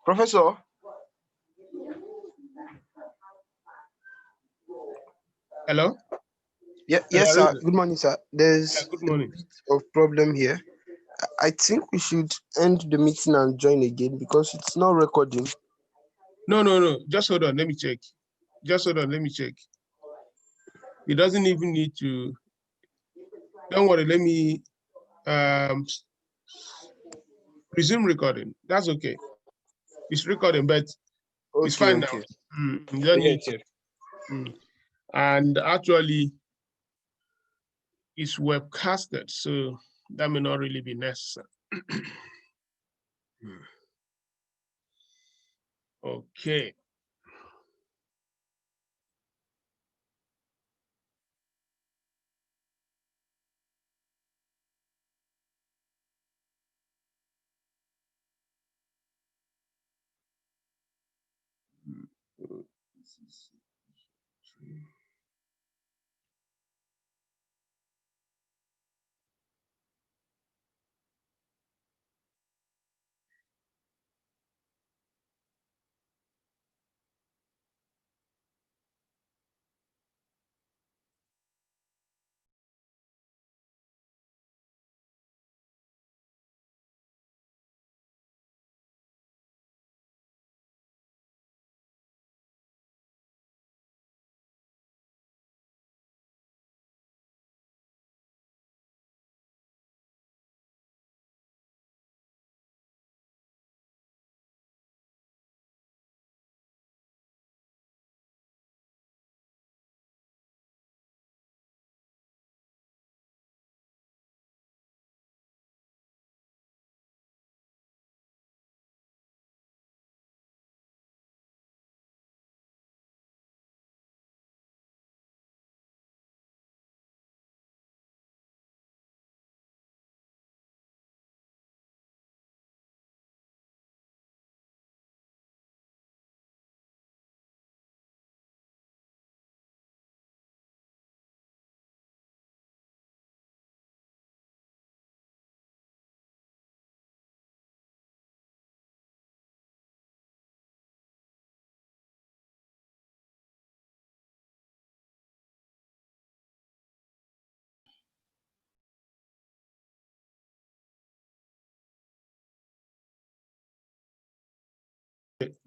Professor? Hello? Hello, Yes, sir. Good morning, sir. yeah, There's good a morning. bit of problem here. I think we should end the meeting and join again because it's not recording. No. Just hold on. Let me check. Just hold on. Let me check. It doesn't even need to. Don't worry. Let me resume recording. That's okay. It's recording, but it's Okay, fine now. okay. You don't need Yes. to. And actually, it's webcasted, so that may not really be necessary. Okay.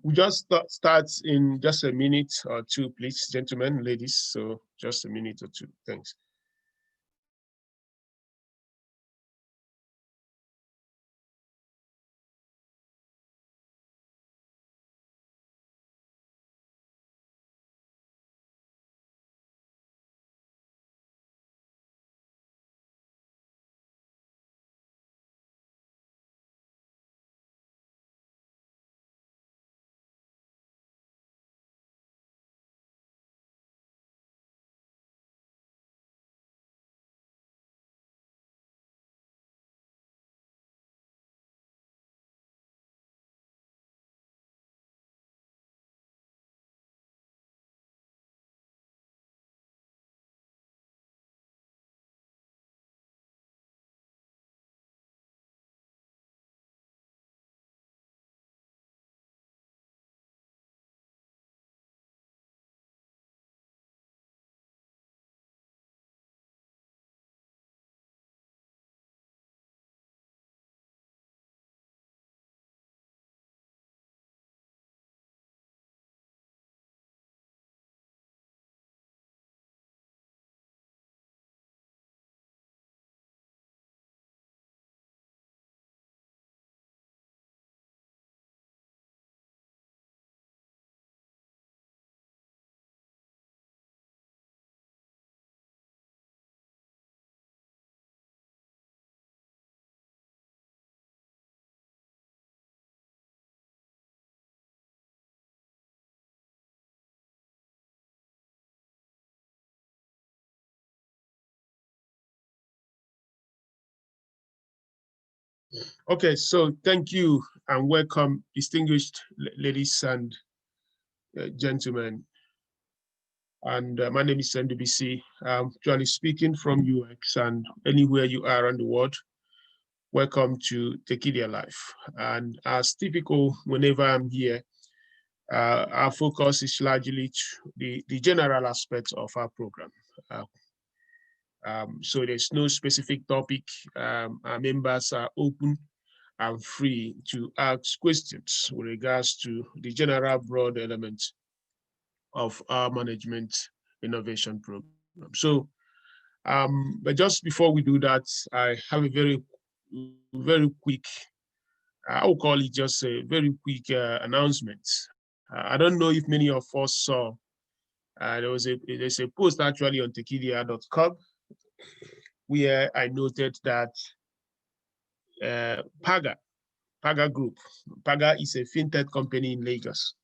We just start in just a minute or two, please, gentlemen, ladies. So just a minute or two. Thanks. Okay, so thank you and welcome, distinguished ladies and gentlemen. And my name is Ndubuisi. I'm actually speaking from UX, and anywhere you are around the world, Welcome to Tekedia Live. And as typical, whenever I'm here, our focus is largely the general aspects of our program. So there's no specific topic. Our members are open and free to ask questions with regards to the general broad elements of our management innovation program. So, but just before we do that, I have a very quick, I will call it just a very quick announcement. I don't know if many of us saw, there's a post actually on tekedia.com where I noted that Paga Group, Paga is a fintech company in Lagos.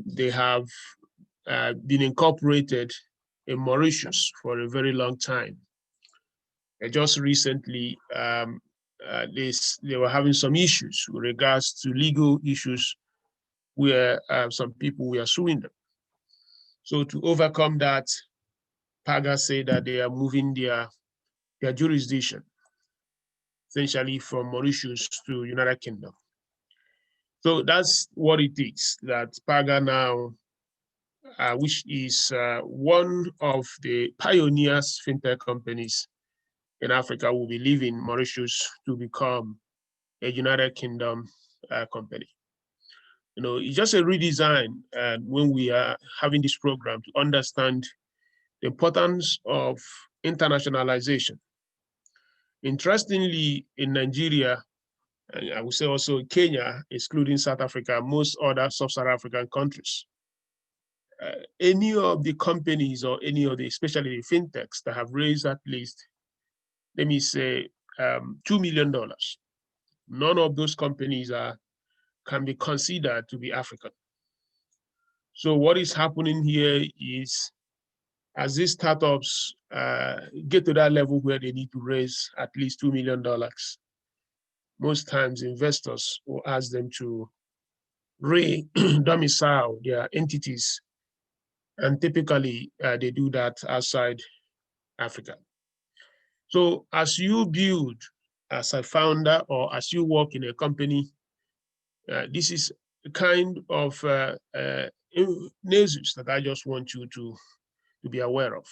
They have been incorporated in Mauritius for a very long time. Just recently, they were having some issues with regards to legal issues where some people were suing them. So to overcome that, Paga said that they are moving their jurisdiction, essentially from Mauritius to United Kingdom. So that's what it is, that Paga now, which is one of the pioneers fintech companies in Africa, will be leaving Mauritius to become a United Kingdom company. You know, it's just a redesign when we are having this program to understand the importance of internationalization. Interestingly, in Nigeria, and I would say also Kenya, excluding South Africa, most other sub-Saharan African countries, any of the companies or any of the, especially the fintechs that have raised at least, let me say, $2 million, none of those companies can be considered to be African. So what is happening here is, as these startups get to that level where they need to raise at least $2 million, most times investors will ask them to re-domicile their entities, and typically they do that outside Africa. So as you build as a founder or as you work in a company, this is the kind of nasus that I just want you to be aware of.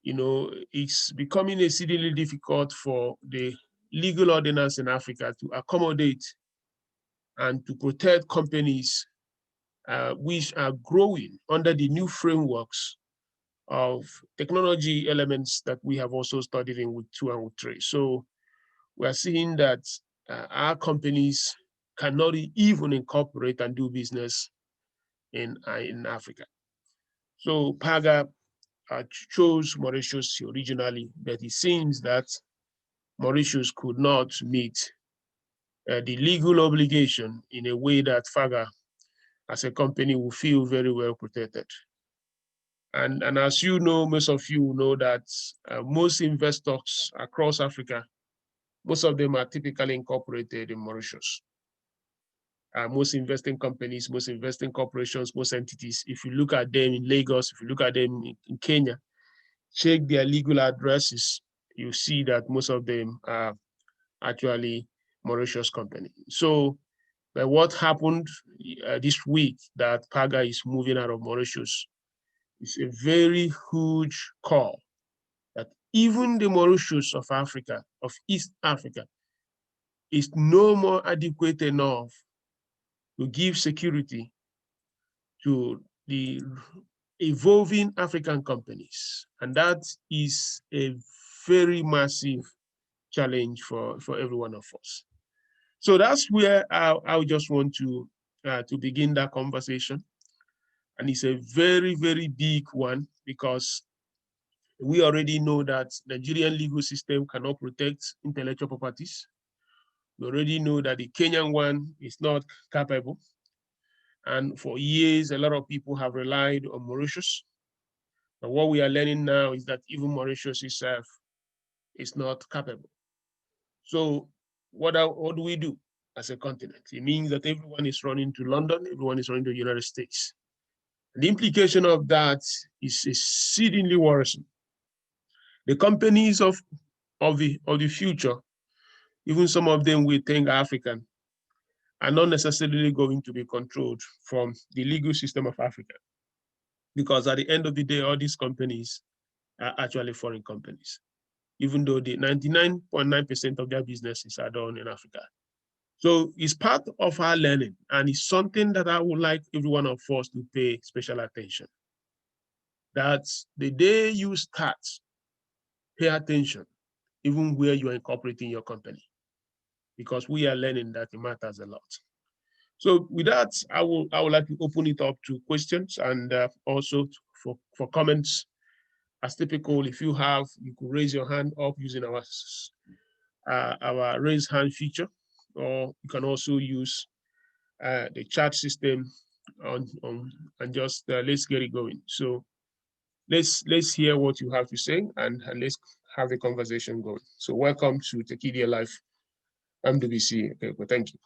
You know, it's becoming exceedingly difficult for the legal ordinance in Africa to accommodate and to protect companies which are growing under the new frameworks of technology elements that we have also studied in week 2 and week 3. So we are seeing that our companies cannot even incorporate and do business in Africa. So Paga chose Mauritius originally, but it seems that Mauritius could not meet the legal obligation in a way that Paga as a company will feel very well protected. And as you know, most of you know that most investors across Africa, most of them are typically incorporated in Mauritius. Most investing companies, most investing corporations, most entities, if you look at them in Lagos, if you look at them in Kenya, check their legal addresses, you see that most of them are actually Mauritius company. So what happened this week that Paga is moving out of Mauritius is a very huge call that even the Mauritius of Africa, of East Africa, is no more adequate enough to give security to the evolving African companies. And that is a very massive challenge for every one of us. So that's where I just want to begin that conversation. And it's a very, very big one because we already know that the Nigerian legal system cannot protect intellectual properties. We already know that the Kenyan one is not capable. And for years, a lot of people have relied on Mauritius. But what we are learning now is that even Mauritius itself is not capable. So what do we do as a continent? It means that everyone is running to London, everyone is running to the United States. The implication of that is exceedingly worrisome. The companies of the future even some of them we think are African, are not necessarily going to be controlled from the legal system of Africa. Because at the end of the day, all these companies are actually foreign companies, even though the 99.9% of their businesses are done in Africa. So it's part of our learning, and it's something that I would like every one of us to pay special attention. That's the day you start, pay attention, even where you are incorporating your company, because we are learning that it matters a lot. So with that, I would like to open it up to questions and also for comments. As typical, if you could raise your hand up using our raise hand feature, or you can also use the chat system on and just let's get it going. So let's hear what you have to say and let's have the conversation going. So welcome to Tekedia Live. I'm Ndubuisi. Okay, well, thank you.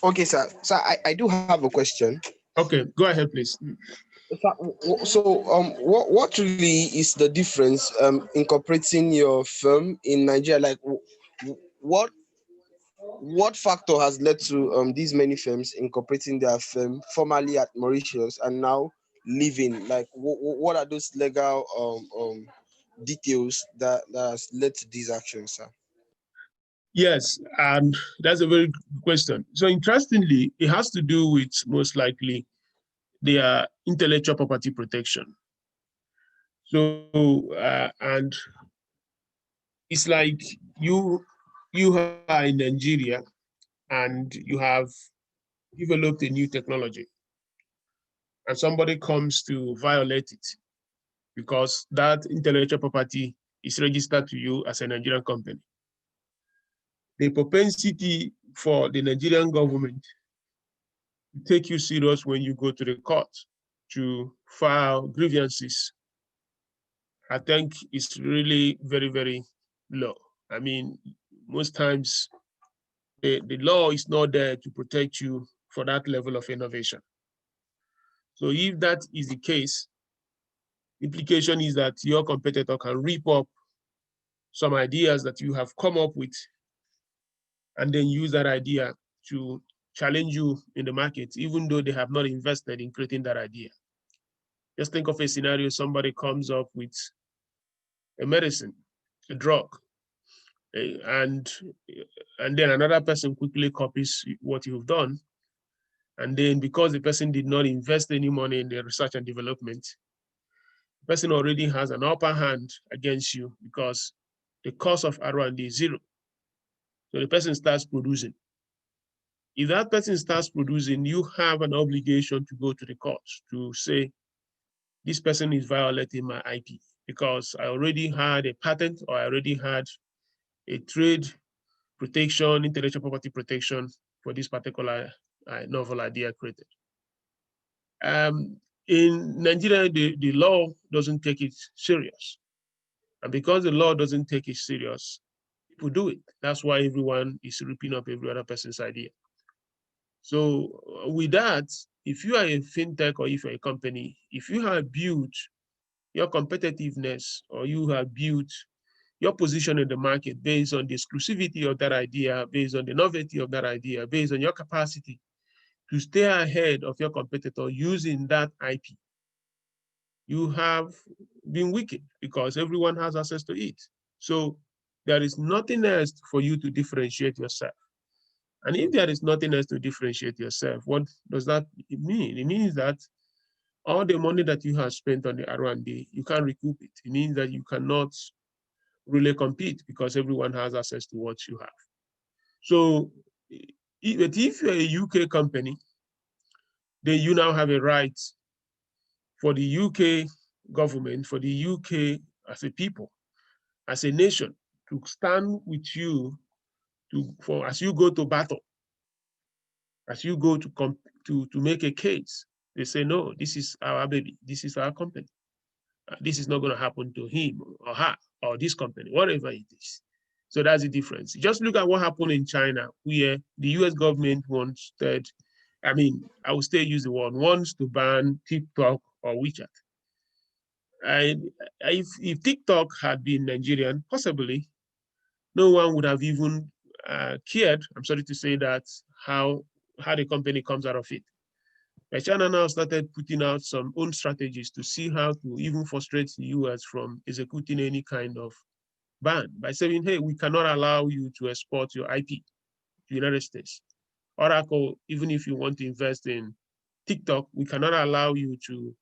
Okay, sir. So I do have a question. Okay, go ahead, please. So, what really is the difference incorporating your firm in Nigeria? Like, what what factor has led to these many firms incorporating their firm formerly at Mauritius and now living? Like, what are those legal details that has led to these actions, sir? Yes, and that's a very good question. So interestingly, it has to do with most likely their intellectual property protection. So and it's like you are in Nigeria and you have developed a new technology, and somebody comes to violate it because that intellectual property is registered to you as a Nigerian company. The propensity for the Nigerian government to take you serious when you go to the court to file grievances, I think it's really very, very low. I mean, most times the law is not there to protect you for that level of innovation. So if that is the case, implication is that your competitor can rip up some ideas that you have come up with and then use that idea to challenge you in the market, even though they have not invested in creating that idea. Just think of a scenario, somebody comes up with a medicine, a drug, and then another person quickly copies what you've done. And then because the person did not invest any money in the research and development, the person already has an upper hand against you because the cost of R&D is zero. So the person starts producing. If that person starts producing, you have an obligation to go to the court to say, this person is violating my IP because I already had a patent or I already had a trade protection, intellectual property protection for this particular novel idea created. In Nigeria, the law doesn't take it serious. And because the law doesn't take it serious, people do it. That's why everyone is ripping up every other person's idea. So with that, if you are a fintech or if you're a company, if you have built your competitiveness or you have built your position in the market based on the exclusivity of that idea, based on the novelty of that idea, based on your capacity to stay ahead of your competitor using that IP, you have been wicked because everyone has access to it. So there is nothing else for you to differentiate yourself. And if there is nothing else to differentiate yourself, what does that mean? It means that all the money that you have spent on the R&D, you can't recoup it. It means that you cannot really compete because everyone has access to what you have. So if you're a UK company, then you now have a right for the UK government, for the UK as a people, as a nation, to stand with you as you go to battle, as you go to make a case. They say, no, this is our baby, this is our company. This is not going to happen to him or her or this company, whatever it is. So that's the difference. Just look at what happened in China, where the US government I will still use the word, wants to ban TikTok or WeChat. And if TikTok had been Nigerian, possibly no one would have even cared. I'm sorry to say that how the company comes out of it. But China now started putting out some own strategies to see how to even frustrate the US from executing any kind of ban by saying, hey, we cannot allow you to export your IP to the United States. Oracle, even if you want to invest in TikTok, we cannot allow you to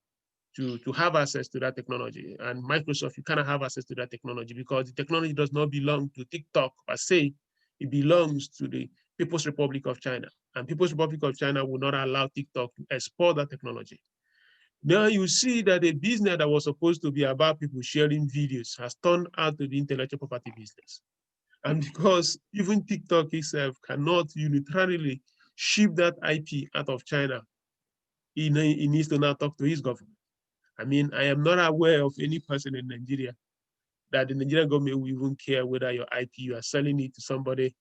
have access to that technology. And Microsoft, you cannot have access to that technology because the technology does not belong to TikTok per se. It belongs to the People's Republic of China. And People's Republic of China will not allow TikTok to export that technology. Now you see that a business that was supposed to be about people sharing videos has turned out to be intellectual property business. And because even TikTok itself cannot unilaterally ship that IP out of China, he needs to now talk to his government. I mean, I am not aware of any person in Nigeria that the Nigerian government will even care whether your IP, you are selling it to somebody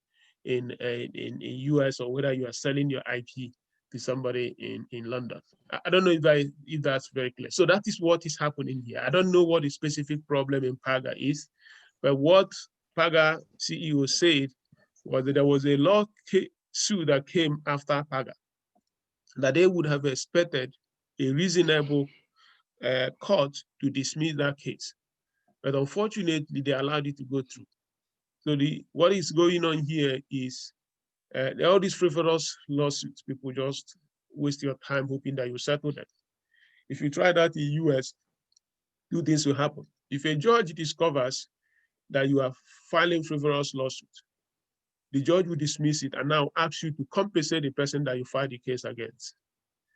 in US or whether you are selling your IP to somebody in London. I don't know if that's very clear. So that is what is happening here. I don't know what the specific problem in Paga is, but what Paga CEO said was that there was a law suit that came after Paga, that they would have expected a reasonable court to dismiss that case. But unfortunately, they allowed it to go through. So what is going on here is all these frivolous lawsuits, people just waste your time hoping that you settle them. If you try that in US, two things will happen. If a judge discovers that you are filing frivolous lawsuits, the judge will dismiss it and now ask you to compensate the person that you filed the case against.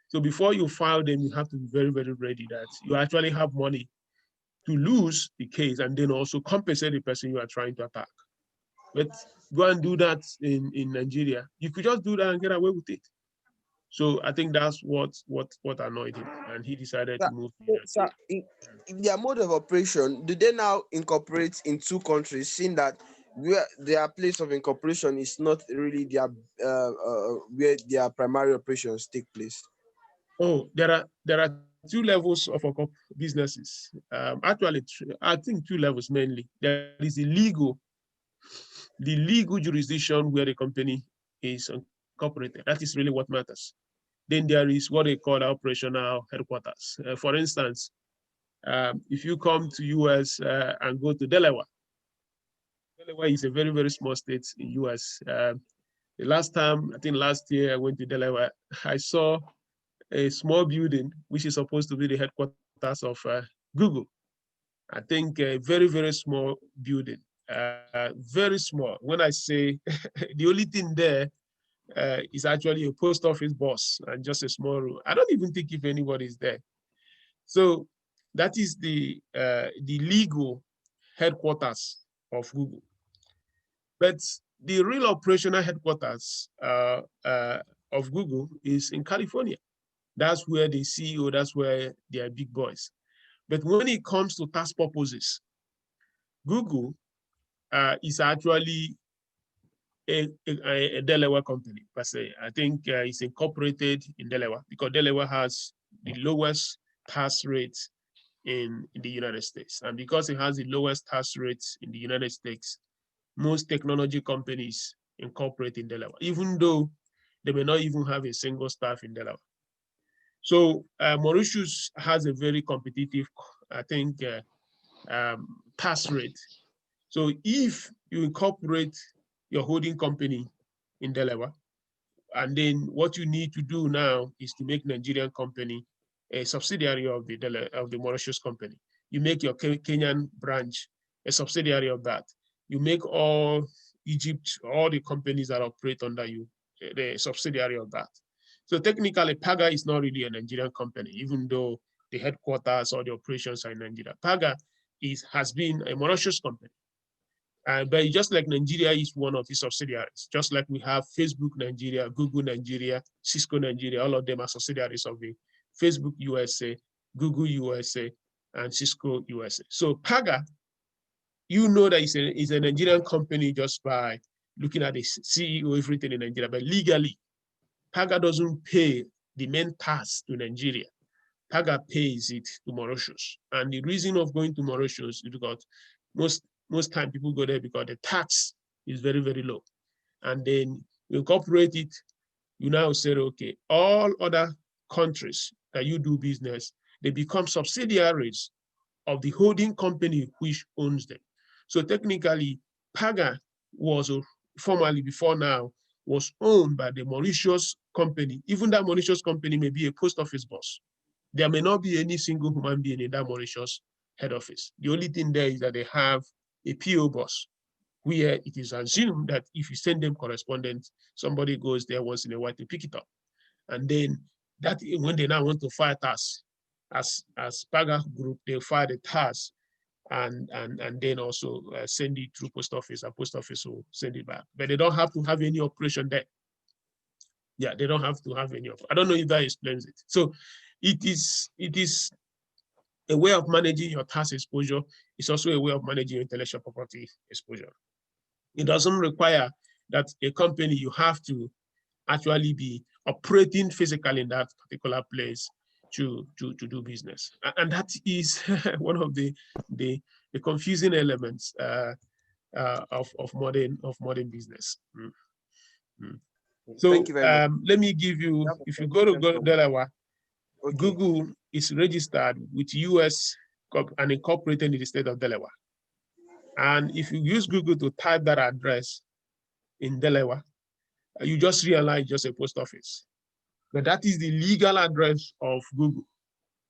So before you file them, you have to be very, very ready that you actually have money to lose the case and then also compensate the person you are trying to attack. But go and do that in Nigeria. You could just do that and get away with it. So I think that's what annoyed him, and he decided to move to the United Sir, States. in their mode of operation, do they now incorporate in two countries, seeing that where their place of incorporation is not really their where their primary operations take place? Oh, there are two levels of businesses. Actually, I think two levels mainly. There is the legal jurisdiction where the company is incorporated. That is really what matters. Then there is what they call operational headquarters. For instance, if you come to US and go to Delaware, Delaware is a very, very small state in US. The last time, I think last year I went to Delaware, I saw a small building, which is supposed to be the headquarters of Google. I think a very, very small building, very small. When I say the only thing there is actually a post office box and just a small room. I don't even think if anybody is there. So that is the legal headquarters of Google. But the real operational headquarters of Google is in California. That's where the CEO, that's where they are big boys. But when it comes to tax purposes, Google is actually a Delaware company per se. I think it's incorporated in Delaware because Delaware has the lowest tax rates in the United States. And because it has the lowest tax rates in the United States, most technology companies incorporate in Delaware, even though they may not even have a single staff in Delaware. So Mauritius has a very competitive, I think, tax rate. So if you incorporate your holding company in Delaware, and then what you need to do now is to make Nigerian company a subsidiary of the Mauritius company. You make your Kenyan branch a subsidiary of that. You make all Egypt, all the companies that operate under you, the subsidiary of that. So technically, Paga is not really a Nigerian company, even though the headquarters or the operations are in Nigeria. Paga has been a Mauritius company. But just like Nigeria is one of its subsidiaries, just like we have Facebook Nigeria, Google Nigeria, Cisco Nigeria, all of them are subsidiaries of the Facebook USA, Google USA, and Cisco USA. So Paga, you know that it's a Nigerian company just by looking at the CEO, everything in Nigeria, but legally, Paga doesn't pay the main tax to Nigeria. Paga pays it to Mauritius. And the reason of going to Mauritius is because most time people go there because the tax is very, very low. And then you incorporate it, you now say, okay, all other countries that you do business, they become subsidiaries of the holding company which owns them. So technically, Paga was formerly before now was owned by the Mauritius company. Even that Mauritius company may be a post office boss. There may not be any single human being in that Mauritius head office. The only thing there is that they have a PO boss where it is assumed that if you send them correspondence, somebody goes there once in a while to pick it up. And then that when they now want to file tax, as Paga Group, they file the tax and then also send it through post office, and post office will send it back. But they don't have to have any operation there. Yeah, they don't have to have any. I don't know if that explains it. So it is a way of managing your tax exposure. It's also a way of managing your intellectual property exposure. It doesn't require that a company you have to actually be operating physically in that particular place to do business. And that is one of the confusing elements of modern business. So Thank you very much. let me give you, if you go to Delaware, Okay. Google is registered with US and incorporated in the state of Delaware. And if you use Google to type that address in Delaware, you just realize just a post office. But that is the legal address of Google.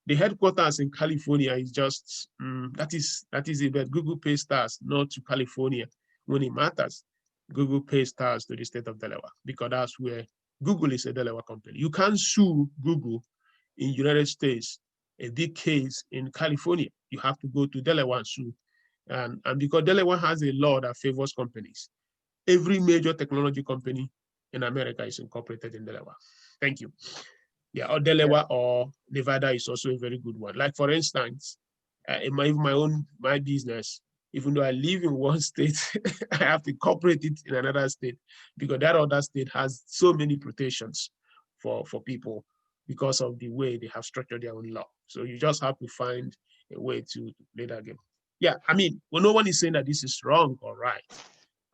The headquarters in California is just, that is it, but Google pays tax not to California when it matters. Google pays tax to the state of Delaware because that's where Google is a Delaware company. You can't sue Google in United States, a big case in California. You have to go to Delaware and sue. And because Delaware has a law that favors companies, every major technology company in America is incorporated in Delaware. Thank you. Yeah, or Delaware or Nevada is also a very good one. Like for instance, in my business, even though I live in one state, I have to incorporate it in another state because that other state has so many protections for people because of the way they have structured their own law. So you just have to find a way to play that game. Yeah, I mean, well, no one is saying that this is wrong or right.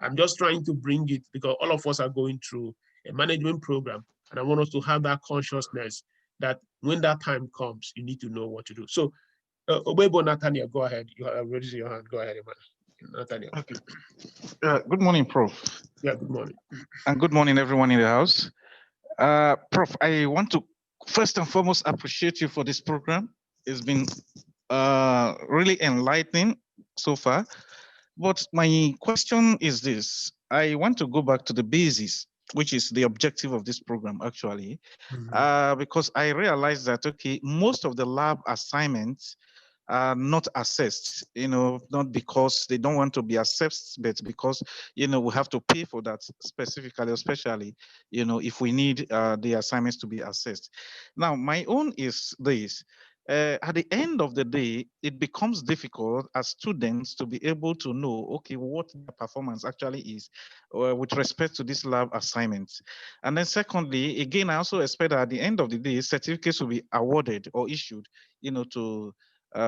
I'm just trying to bring it because all of us are going through a management program, and I want us to have that consciousness that when that time comes, you need to know what to do. So, Obebo Nathaniel, go ahead. You have raised your hand. Go ahead, Nathaniel. Okay. Good morning, Prof. Yeah, good morning. And good morning, everyone in the house. Prof, I want to first and foremost appreciate you for this program. It's been really enlightening so far. But my question is this. I want to go back to the basis, which is the objective of this program, actually, because I realized that, okay, most of the lab assignments are not assessed, not because they don't want to be assessed, but because, we have to pay for that specifically, especially, if we need the assignments to be assessed. Now, my own is this. At the end of the day, it becomes difficult as students to be able to know, okay, what the performance actually is with respect to this lab assignments. And then secondly, again, I also expect that at the end of the day, certificates will be awarded or issued, to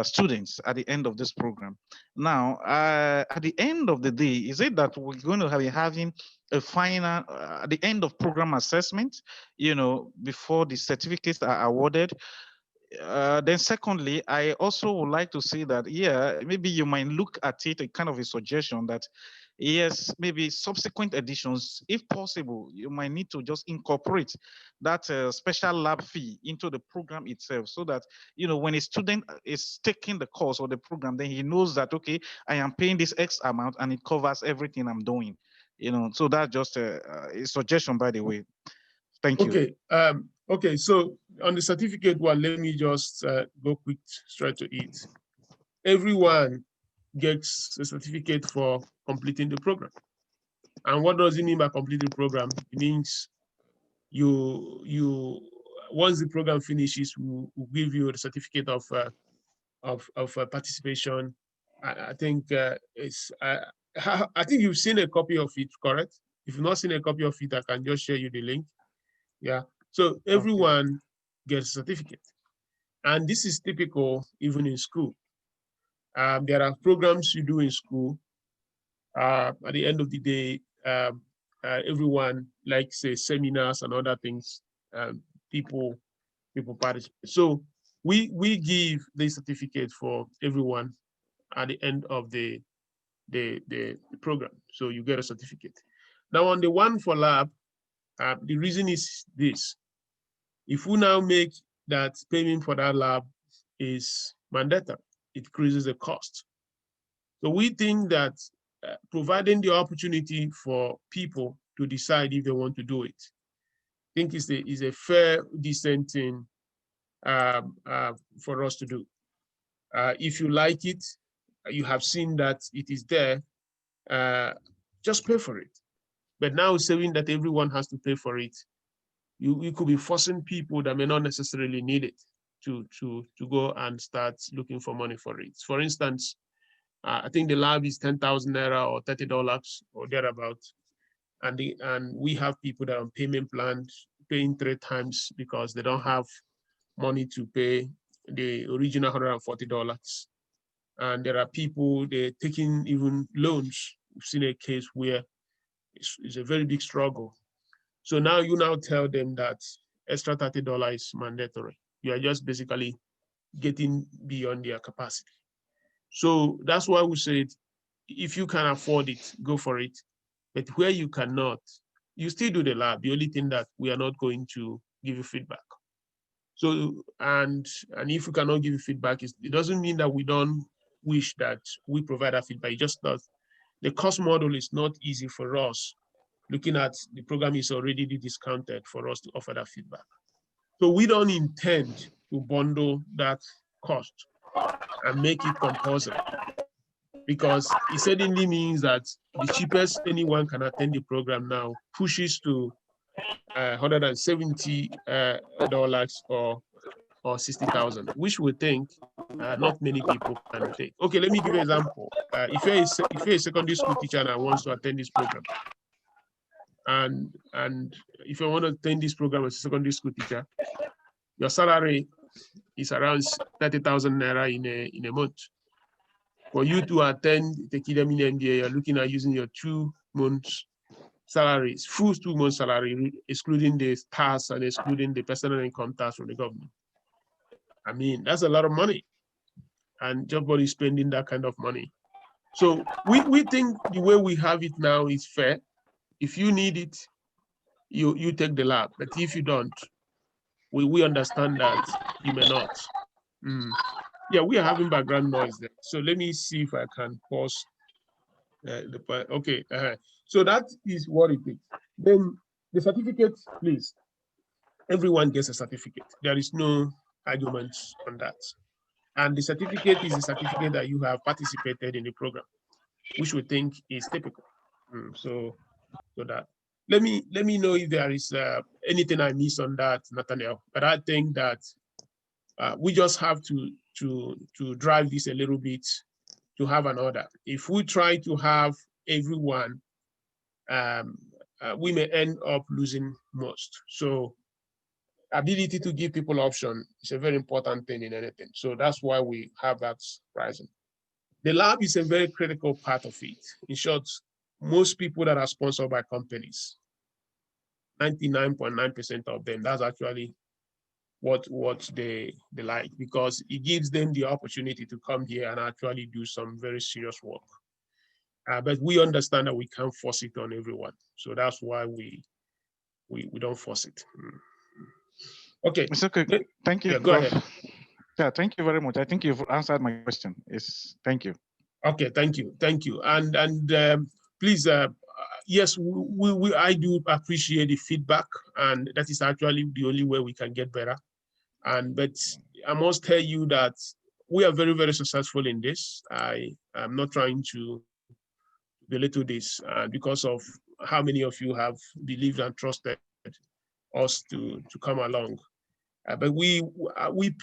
students at the end of this program. Now, at the end of the day, is it that we're going to be having a final, at the end of program assessment, before the certificates are awarded? Then secondly, I also would like to say that, yeah, maybe you might look at it a kind of a suggestion that, yes, maybe subsequent editions, if possible, you might need to just incorporate that special lab fee into the program itself so that, when a student is taking the course or the program, then he knows that, okay, I am paying this X amount and it covers everything I'm doing, so that's just a suggestion, by the way. Thank you. Okay. Okay. So on the certificate one, let me just go quick straight to it. Everyone gets a certificate for completing the program. And what does it mean by completing the program? It means you once the program finishes, we'll give you the certificate of participation. I think I think you've seen a copy of it, correct? If you've not seen a copy of it, I can just share you the link. Yeah. So everyone gets a certificate. And this is typical even in school. There are programs you do in school. At the end of the day, everyone, like say seminars and other things, people participate. So we give the certificate for everyone at the end of the program. So you get a certificate. Now on the one for lab, the reason is this: if we now make that payment for that lab is mandatory, it increases the cost. So we think that providing the opportunity for people to decide if they want to do it, I think is a fair, decent thing for us to do. If you like it, you have seen that it is there, just pay for it. But now saying that everyone has to pay for it, you could be forcing people that may not necessarily need it to go and start looking for money for it. For instance, I think the lab is 10,000 naira or $30 or thereabout, and we have people that are on payment plans paying 3 times because they don't have money to pay the original $140. And there are people, they're taking even loans. We've seen a case where it's a very big struggle. So now you now tell them that extra $30 is mandatory. You are just basically getting beyond their capacity. So that's why we said, if you can afford it, go for it. But where you cannot, you still do the lab. The only thing that we are not going to give you feedback. So, and if we cannot give you feedback, it doesn't mean that we don't wish that we provide that feedback. It just that the cost model is not easy for us. Looking at the program is already discounted for us to offer that feedback. So we don't intend to bundle that cost and make it compulsory, because it certainly means that the cheapest anyone can attend the program now pushes to $170 or 60,000, which we think not many people can take. Okay, let me give you an example. If you're a secondary school teacher and wants to attend this program, and if you want to attend this program as a secondary school teacher, your salary is around 30,000 naira in a month. For you to attend Tekedia mini MBA, you're looking at using your 2 months salaries, full 2 months salary, excluding the tax and excluding the personal income tax from the government. I mean, that's a lot of money, and everybody's spending that kind of money. So we think the way we have it now is fair. If you need it, you take the lab. But if you don't, we understand that you may not. Yeah, we are having background noise there. So let me see if I can pause okay. So that is what it is. Then the certificate, please. Everyone gets a certificate. There is no arguments on that. And the certificate is a certificate that you have participated in the program, which we think is typical. So that let me know if there is anything I missed on that, Nathaniel. But I think that we just have to drive this a little bit to have an order. If we try to have everyone, we may end up losing most. So ability to give people option is a very important thing in anything. So that's why we have that pricing. The lab is a very critical part of it. In short, most people that are sponsored by companies, 99.9% of them, that's actually what they like, because it gives them the opportunity to come here and actually do some very serious work. But we understand that we can't force it on everyone. So that's why we don't force it. Okay. It's okay. Thank you. Yeah, go ahead. Yeah, thank you very much. I think you've answered my question. Thank you. Okay, thank you. And please, yes, I do appreciate the feedback, and that is actually the only way we can get better. But I must tell you that we are very, very successful in this. I am not trying to belittle this because of how many of you have believed and trusted us to come along. But we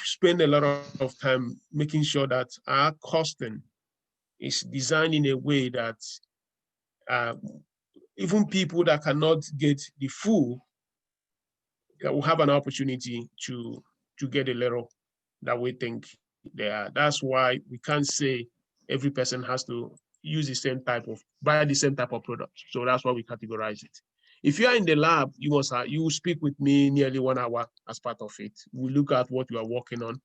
spend a lot of time making sure that our costing is designed in a way that even people that cannot get the full will have an opportunity to get a little that we think they are. That's why we can't say every person has to use the same type of, buy the same type of product. So that's why we categorize it. If you are in the lab, you will speak with me nearly 1 hour as part of it. We look at what you are working on,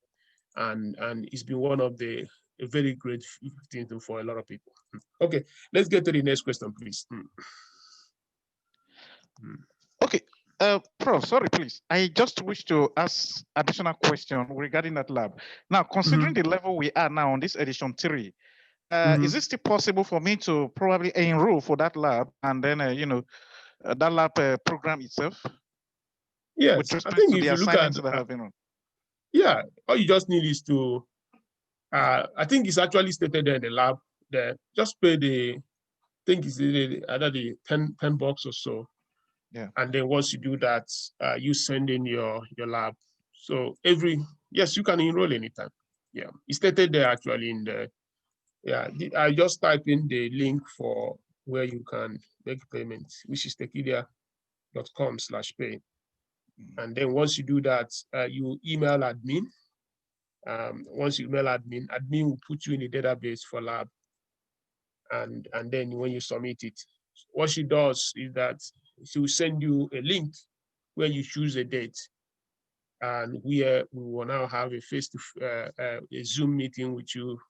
and it's been one of a very great thing for a lot of people. Okay, let's get to the next question, please. Okay, Prof, sorry, please. I just wish to ask additional question regarding that lab. Now, considering the level we are now on this edition 3, is it still possible for me to probably enroll for that lab and then, that lab program itself? Yes, with respect I think to if the you look at, assignments that have been on. Yeah, all you just need is to, I think it's actually stated there in the lab there. Just pay the, I think it's either the 10 bucks or so. Yeah. And then once you do that, you send in your lab. So yes, you can enroll anytime. Yeah, it's stated there actually in the, yeah, I just type in the link for where you can make payment, which is tekedia.com/pay. And then once you do that, you email admin. Once you email admin, admin will put you in a database for lab. And then when you submit it, what she does is that she will send you a link where you choose a date. And we will now have a a Zoom meeting with you,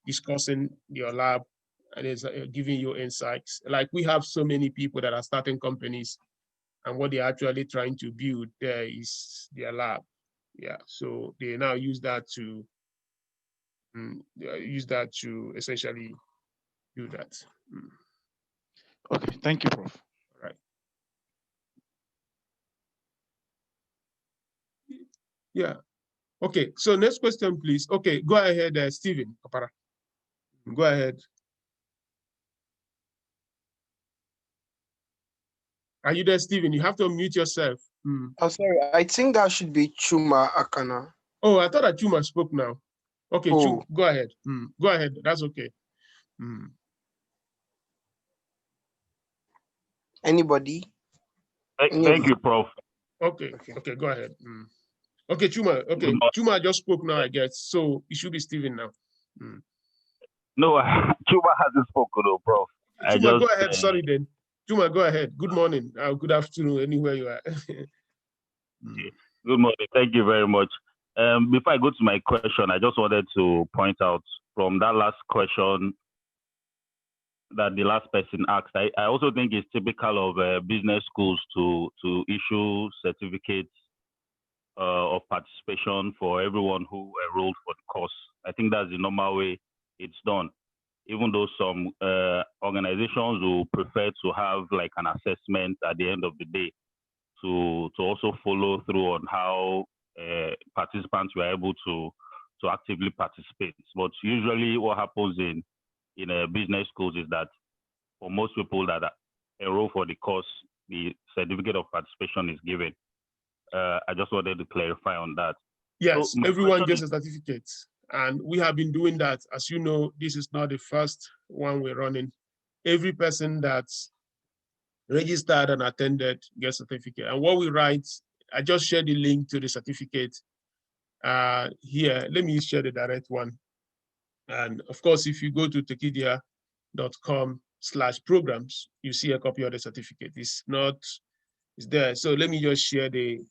discussing your lab and it's giving you insights. Like we have so many people that are starting companies, and what they're actually trying to build there is their lab. Yeah, so they now use that to essentially do that. Okay, thank you, Prof. All right. Yeah. Okay, so next question, please. Okay, go ahead, Stephen Kapara. Go ahead. Are you there, Stephen? You have to unmute yourself. I'm sorry, I think that should be Chuma Akana. Oh, I thought that Chuma spoke now. Okay, Oh. go ahead. Go ahead, that's okay. Anybody? Thank you, Prof. Okay, go ahead. Okay, Chuma. Okay, Chuma just spoke now, I guess. So it should be Stephen now. No, Chuma hasn't spoken, though, Prof. Chuma, go ahead. Sorry, then. Chuma, go ahead. Good morning. Good afternoon, anywhere you are. Good morning. Thank you very much. Before I go to my question, I just wanted to point out from that last question that the last person asked. I also think it's typical of business schools to issue certificates of participation for everyone who enrolled for the course. I think that's the normal way it's done, even though some organizations will prefer to have like an assessment at the end of the day to also follow through on how participants were able to actively participate. But usually what happens in business schools is that for most people that enroll for the course, the certificate of participation is given. I just wanted to clarify on that. Yes, so everyone gets a certificate. And we have been doing that. As you know, this is not the first one we're running. Every person that's registered and attended gets a certificate. And what we write, I just shared the link to the certificate here. Let me share the direct one. And of course, if you go to tekedia.com/programs, you see a copy of the certificate. It's there. So let me just share the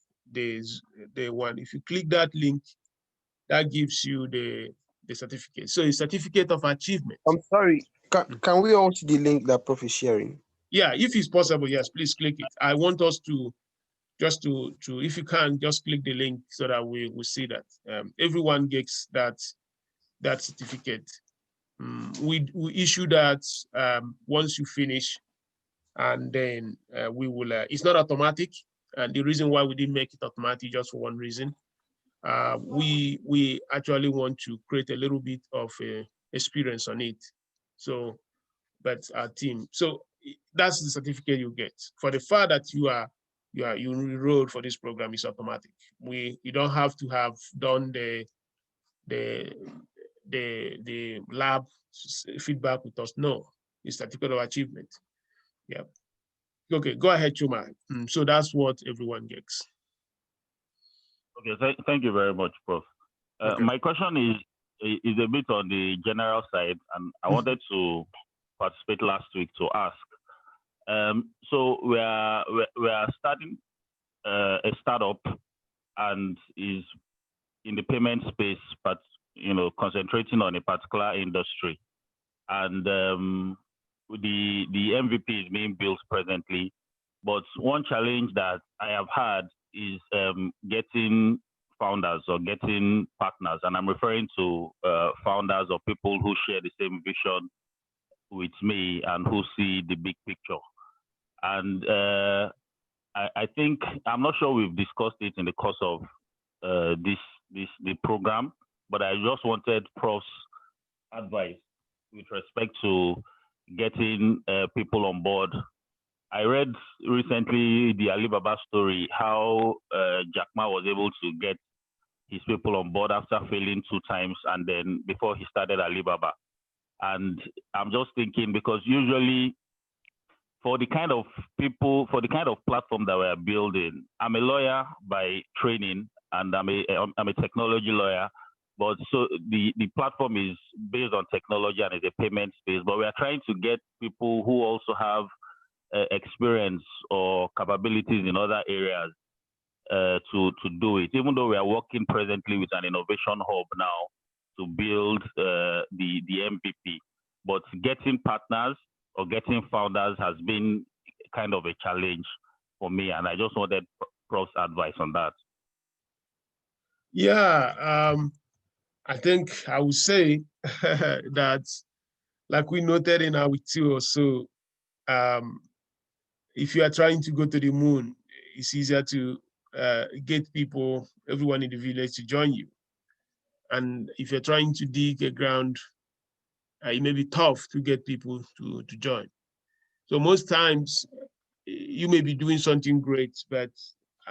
one. If you click that link, that gives you the certificate. So a certificate of achievement. I'm sorry. Can we all see the link that Prof is sharing? Yeah, if it's possible, yes, please click it. I want us to just to if you can, just click the link so that we will see that everyone gets that certificate. We issue that once you finish, and then we will. It's not automatic, and the reason why we didn't make it automatic just for one reason. We actually want to create a little bit of experience on it. So, but our team. So that's the certificate you get. For the fact that you enrolled for this program is automatic. You don't have to have done the lab feedback with us. No, it's certificate of achievement. Yeah. Okay, go ahead, Chuma. So that's what everyone gets. Okay, thank you very much, Prof. Okay. My question is a bit on the general side, and I wanted to participate last week to ask. So we are starting a startup, and is in the payment space, but concentrating on a particular industry, and the MVP is being built presently. But one challenge that I have had is getting founders or getting partners, and I'm referring to founders or people who share the same vision with me and who see the big picture. And I think, I'm not sure we've discussed it in the course of the program, but I just wanted Prof's advice with respect to getting people on board. I read recently the Alibaba story, how Jack Ma was able to get his people on board after failing 2 times, and then before he started Alibaba. And I'm just thinking, because usually for the kind of people, for the kind of platform that we're building, I'm a lawyer by training, and I'm a technology lawyer. But so the platform is based on technology and is a payment space, but we are trying to get people who also have experience or capabilities in other areas to do it, even though we are working presently with an innovation hub now to build the MVP. But getting partners or getting founders has been kind of a challenge for me, and I just wanted Prof's advice on that. Yeah, I think I would say that, like we noted in our two or so, if you are trying to go to the moon, it's easier to get people, everyone in the village to join you. And if you're trying to dig a ground, it may be tough to get people to join. So most times you may be doing something great, but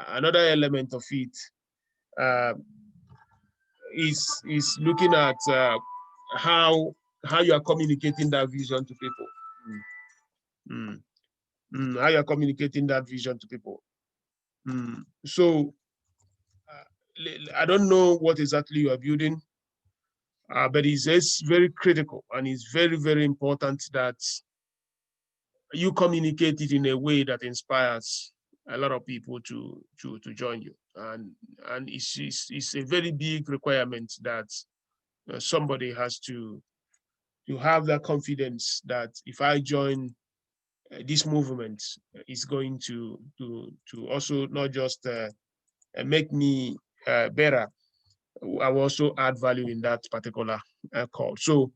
another element of it is looking at how you are communicating that vision to people. How you are communicating that vision to people. So I don't know what exactly you are building, but it's very critical, and it's very, very important that you communicate it in a way that inspires a lot of people to join you. And it's a very big requirement that somebody has to have that confidence that if I join this movement, it's going to also not just make me better, I will also add value in that particular call. So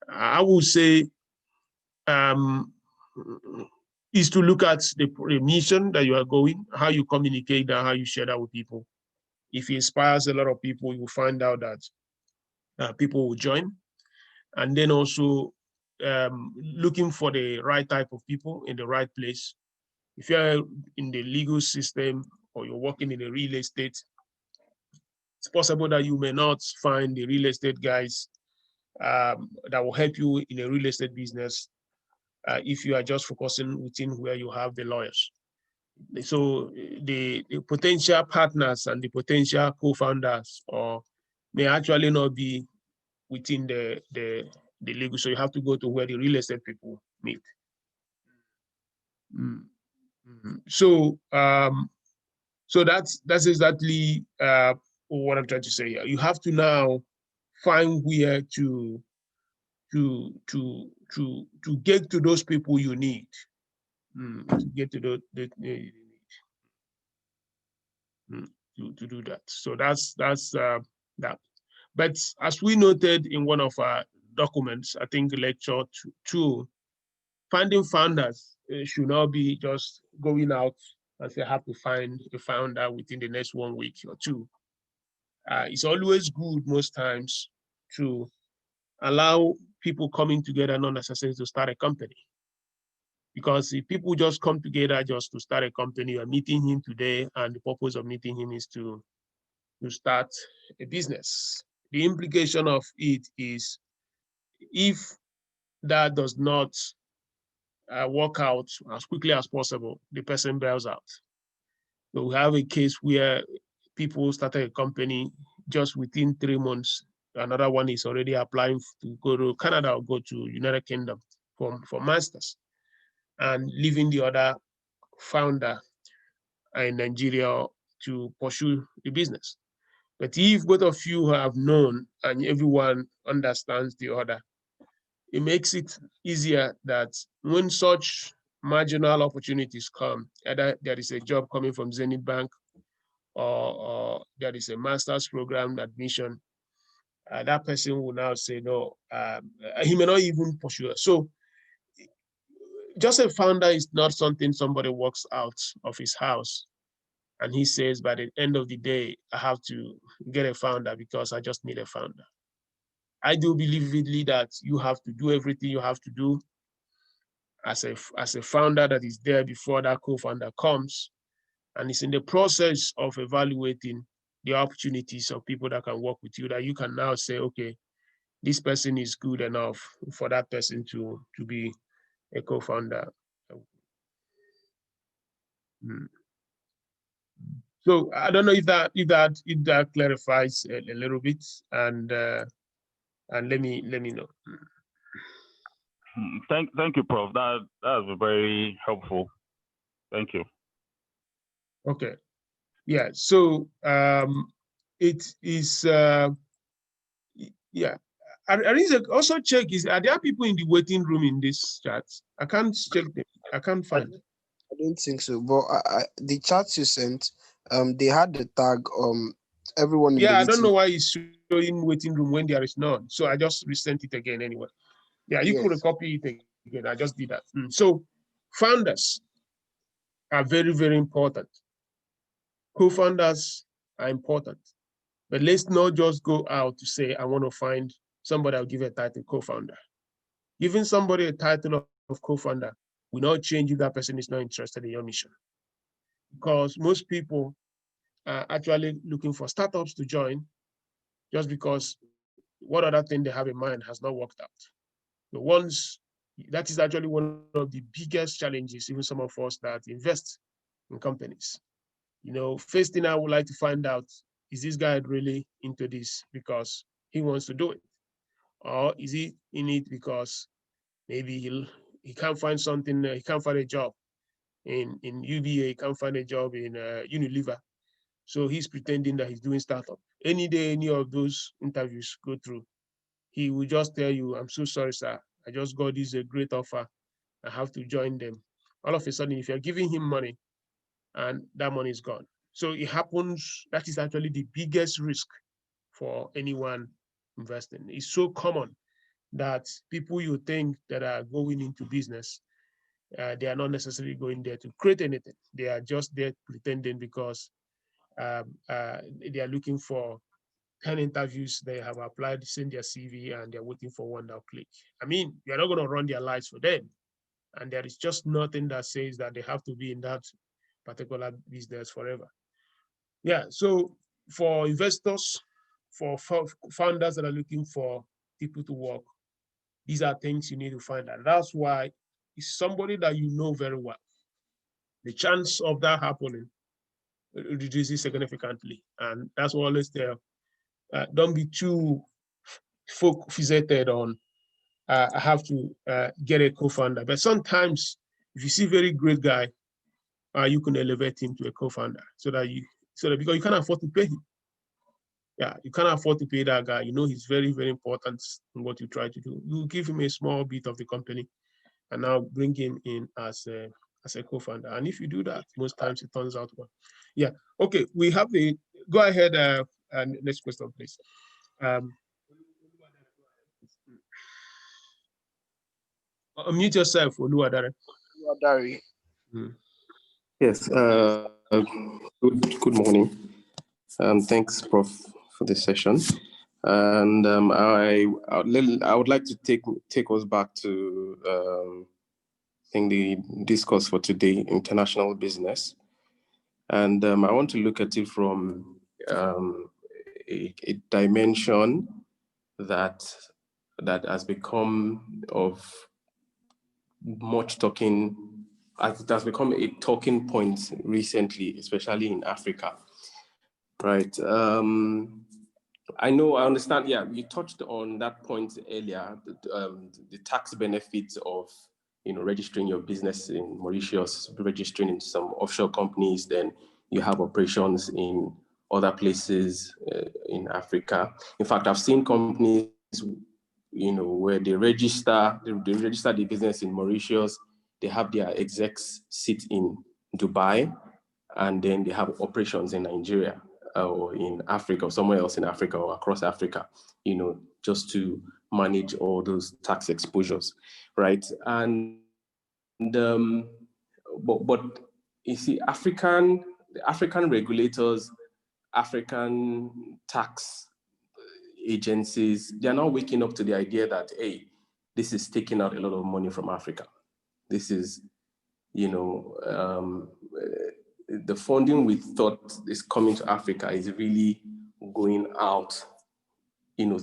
I would say is to look at the mission that you are going, how you communicate that, how you share that with people. If it inspires a lot of people, you will find out that people will join. And then also looking for the right type of people in the right place. If you're in the legal system or you're working in the real estate, it's possible that you may not find the real estate guys that will help you in a real estate business if you are just focusing within where you have the lawyers. So the potential partners and the potential co-founders may actually not be within the legal. So you have to go to where the real estate people meet. So so that's exactly what I'm trying to say here. You have to now find where to get to those people you need. To get to those you need to do that. So that's that. But as we noted in one of our documents, I think lecture 2, finding founders should not be just going out and say, I have to find a founder within the next 1 week or 2. It's always good most times to allow people coming together, not necessarily to start a company. Because if people just come together just to start a company, you're meeting him today, and the purpose of meeting him is to start a business. The implication of it is, if that does not work out as quickly as possible, the person bails out. So we have a case where people started a company, just within 3 months, another one is already applying to go to Canada or go to United Kingdom for masters, and leaving the other founder in Nigeria to pursue the business. But if both of you have known and everyone understands the other, it makes it easier that when such marginal opportunities come, either there is a job coming from Zenith Bank or there is a master's program admission, that person will now say no. He may not even pursue it. So just a founder is not something somebody walks out of his house and he says, by the end of the day, I have to get a founder because I just need a founder. I do believe vividly that you have to do everything you have to do as a founder that is there before that co-founder comes. And it's in the process of evaluating the opportunities of people that can work with you that you can now say, okay, this person is good enough for that person to be a co-founder. So I don't know if that clarifies a little bit, and let me know. Thank you, Prof. That was very helpful. Thank you. Okay. Yeah. So it is yeah. I also check are there people in the waiting room in this chat? I can't check them. I can't find. I don't think so. But the chats you sent, they had the tag everyone. Yeah, I don't know why it's showing waiting room when there is none. So I just resent it again anyway. Yeah, you could copy it again. I just did that. So founders are very, very important. Co-founders are important. But let's not just go out to say, I want to find somebody I'll give a title co-founder. Giving somebody a title of co-founder will not change if that person is not interested in your mission. Because most people are actually looking for startups to join just because what other thing they have in mind has not worked out. That is actually one of the biggest challenges, even some of us that invest in companies. First thing I would like to find out, is this guy really into this because he wants to do it? Or is he in it because maybe he can't find something, he can't find a job in UBA, he can't find a job in Unilever. So he's pretending that he's doing startup. Any day, any of those interviews go through, he will just tell you, I'm so sorry, sir. I just got this great offer. I have to join them. All of a sudden, if you're giving him money and that money is gone. So it happens, that is actually the biggest risk for anyone investing. It's so common that people you think that are going into business, they are not necessarily going there to create anything. They are just there pretending because they are looking for 10 interviews, they have applied, send their CV, and they're waiting for one that will click. I mean, you're not going to run their lives for them. And there is just nothing that says that they have to be in that particular business forever. Yeah, so for investors, for founders that are looking for people to work, these are things you need to find out. That's why it's somebody that you know very well. The chance of that happening reduces significantly. And that's what I always tell. Don't be too fixated on, I have to get a co-founder. But sometimes if you see a very great guy, you can elevate him to a co-founder because you can't afford to pay him. Yeah, you can't afford to pay that guy. He's very, very important in what you try to do. You give him a small bit of the company and now bring him in as a co-founder. And if you do that, most times it turns out well. Yeah, okay, we have go ahead, next question, please. Unmute yourself, Oluwadare. Yes, good morning. Thanks, Prof, for this session. And I would like to take us back to I think the discourse for today, international business. And I want to look at it from a dimension that has become of much talking. It has become a talking point recently, especially in Africa, right? I understand. Yeah, you touched on that point earlier, the tax benefits of registering your business in Mauritius, registering in some offshore companies, then you have operations in other places in Africa. In fact, I've seen companies, where they register the business in Mauritius, they have their execs sit in Dubai, and then they have operations in Nigeria or in Africa or somewhere else in Africa or across Africa, just to manage all those tax exposures, right? And but you see, African regulators, African tax agencies, they are now waking up to the idea that, hey, this is taking out a lot of money from Africa. This is, the funding we thought is coming to Africa is really going out,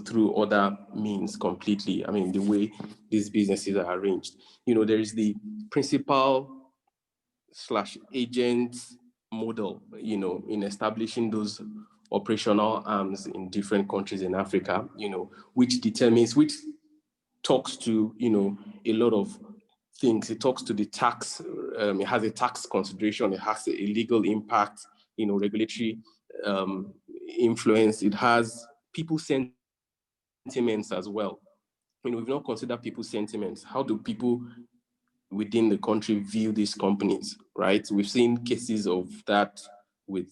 through other means completely. I mean, the way these businesses are arranged. There is the principal/agent model, in establishing those operational arms in different countries in Africa, which talks to, a lot of things. It talks to the tax, it has a tax consideration, it has a legal impact, regulatory influence, it has people sentiments as well. We've not considered people's sentiments. How do people within the country view these companies, right? We've seen cases of that with,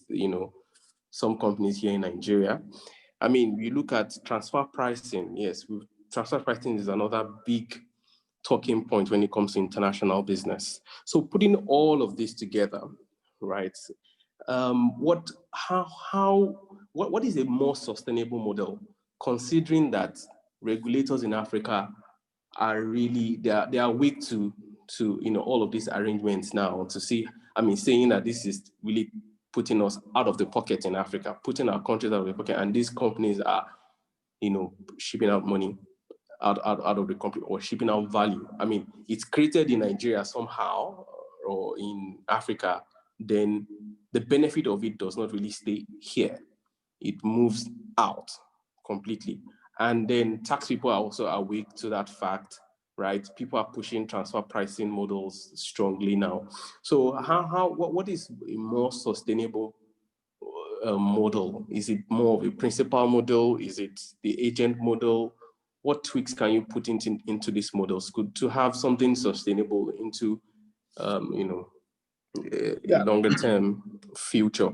some companies here in Nigeria. I mean, you look at transfer pricing. Yes, transfer pricing is another big talking point when it comes to international business. So putting all of this together, right? What is a more sustainable model, considering that regulators in Africa are really they are weak to all of these arrangements now, to see, saying that this is really putting us out of the pocket in Africa, putting our countries out of the pocket, and these companies are shipping out money out of the country, or shipping out value. I mean, it's created in Nigeria somehow or in Africa, then the benefit of it does not really stay here. It moves out completely. And then tax people are also awake to that fact, right? People are pushing transfer pricing models strongly now. So what is a more sustainable model? Is it more of a principal model? Is it the agent model? What tweaks can you put into these models to have something sustainable into a longer term future?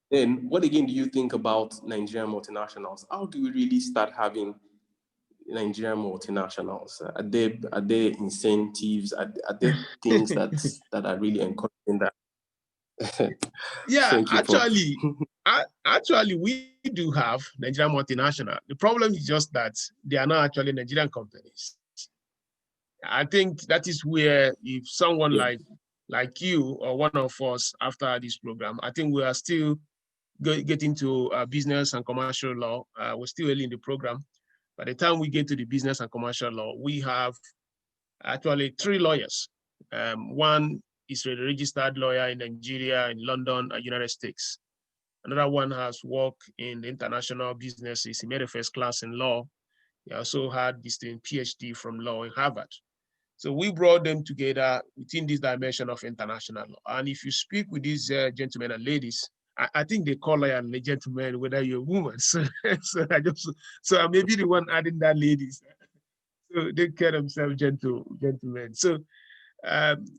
Then what again do you think about Nigerian multinationals? How do we really start having Nigerian multinationals? Are there incentives? Are there things that are really encouraging that? Yeah, Thank you, Prof. actually, we do have Nigerian multinational. The problem is just that they are not actually Nigerian companies. I think that is where, if someone like you or one of us after this program, I think we are still getting to business and commercial law. We're still early in the program. By the time we get to the business and commercial law, we have actually 3 lawyers. One is a registered lawyer in Nigeria, in London, United States. Another one has worked in international businesses. He made a first class in law. He also had distinct PhD from law in Harvard. So we brought them together within this dimension of international law. And if you speak with these gentlemen and ladies, I think they call lawyer and gentlemen, whether you're a woman. So I may be the one adding that ladies. So they call themselves gentlemen. So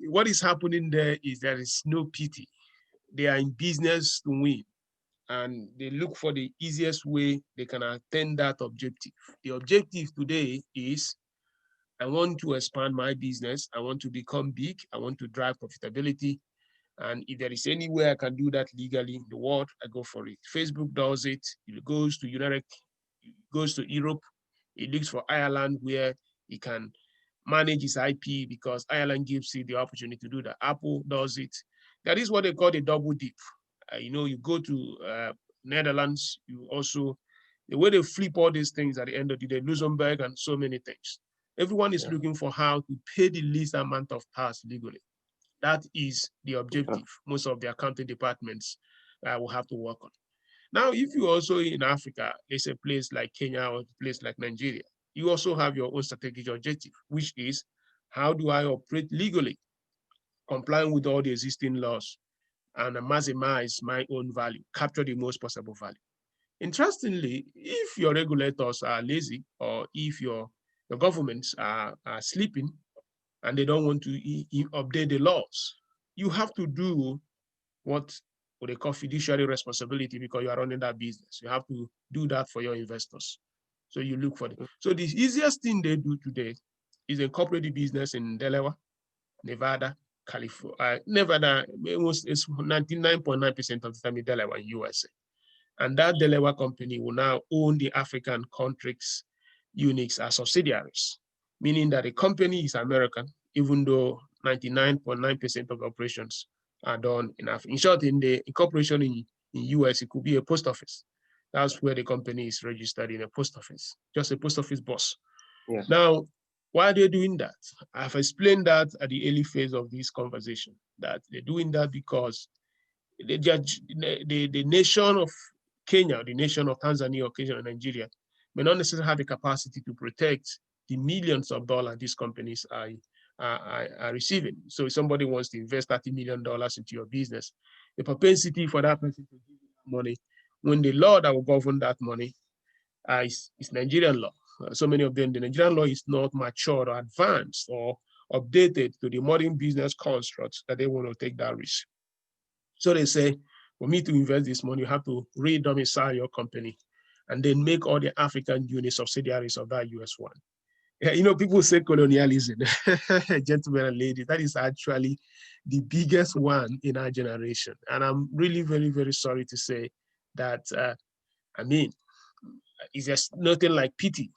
what is happening there is no pity. They are in business to win, and they look for the easiest way they can attain that objective. The objective today is, I want to expand my business. I want to become big. I want to drive profitability. And if there is any way I can do that legally in the world, I go for it. Facebook does it. It goes to Europe. It looks for Ireland, where it can manage its IP, because Ireland gives it the opportunity to do that. Apple does it. That is what they call the double dip. You go to Netherlands, you also, the way they flip all these things at the end of the day, Luxembourg and so many things. Everyone is looking for how to pay the least amount of tax legally. That is the objective most of the accounting departments will have to work on. Now, if you also in Africa, there's a place like Kenya or a place like Nigeria, you also have your own strategic objective, which is how do I operate legally, complying with all the existing laws and maximize my own value, capture the most possible value. Interestingly, if your regulators are lazy or if your governments are sleeping and they don't want to update the laws, you have to do what they call fiduciary responsibility because you are running that business. You have to do that for your investors. So you look for them. So the easiest thing they do today is incorporate the business in Delaware, Nevada, California. Nevada, it's 99.9% of the time in Delaware in USA. And that Delaware company will now own the African countries' units as subsidiaries, meaning that the company is American, even though 99.9% of operations are done in Africa. In short, in the incorporation in US, it could be a post office. That's where the company is registered, in a post office, just a post office boss. Yeah. Now, why are they doing that? I've explained that at the early phase of this conversation, that they're doing that because the nation of Kenya, the nation of Tanzania or Kenya or Nigeria may not necessarily have the capacity to protect the millions of dollars these companies are receiving. So if somebody wants to invest $30 million into your business, the propensity for that person to give you money, when the law that will govern that money is Nigerian law. So many of them, the Nigerian law is not mature or advanced or updated to the modern business constructs that they want to take that risk. So they say, for me to invest this money, you have to re-domicile your company and then make all the African unit subsidiaries of that US one. Yeah, you know, people say colonialism, gentlemen and ladies, that is actually the biggest one in our generation. And I'm really very, very sorry to say that, I mean, it's just nothing like pity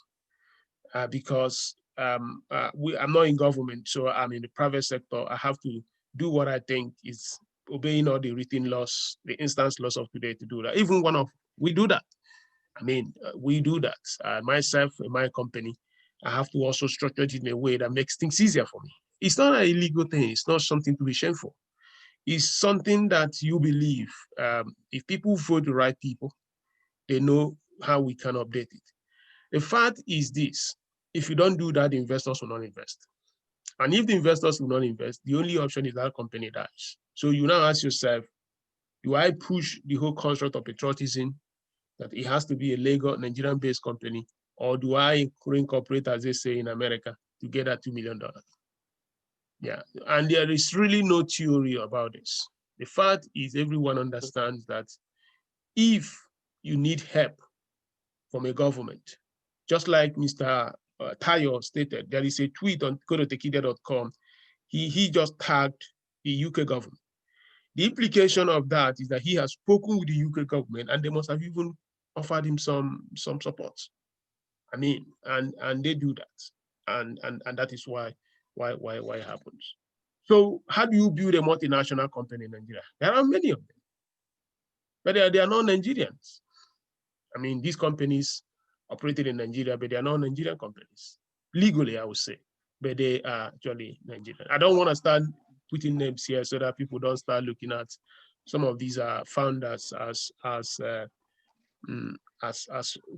because I'm not in government, so I'm in the private sector. I have to do what I think is obeying all the written laws, the instance laws of today to do that. Even we do that. I mean, we do that. Myself, in my company, I have to also structure it in a way that makes things easier for me. It's not an illegal thing. It's not something to be shameful. It's something that you believe. If people vote the right people, they know how we can update it. The fact is this: if you don't do that, the investors will not invest. And if the investors will not invest, the only option is that company dies. So you now ask yourself, do I push the whole construct of patriotism that it has to be a legal Nigerian-based company, or do I incorporate, as they say in America, to get that $2 million? Yeah, and there is really no theory about this. The fact is everyone understands that if you need help from a government, just like Mr. Tayo stated, there is a tweet on go to Tekedia.com. He just tagged the UK government. The implication of that is that he has spoken with the UK government and they must have even offered him some support. I mean, and they do that. And that is why it happens. So how do you build a multinational company in Nigeria? There are many of them, but they are not Nigerians. I mean, these companies operated in Nigeria, but they are not Nigerian companies. Legally, I would say, but they are actually Nigerian. I don't want to start putting names here so that people don't start looking at some of these founders as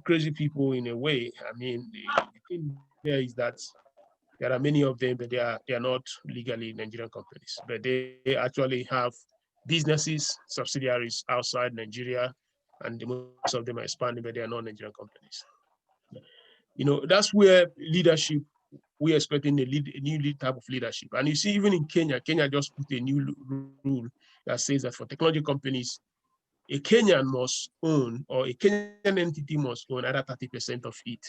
crazy people in a way. I mean, the thing there is that there are many of them, but they are not legally Nigerian companies, but they actually have businesses, subsidiaries outside Nigeria, and most of them are expanding, but they are not Nigerian companies. You know, that's where leadership, we're expecting a new type of leadership. And you see, even in Kenya just put a new rule that says that for technology companies, a Kenyan must own, or a Kenyan entity must own either 30% of it.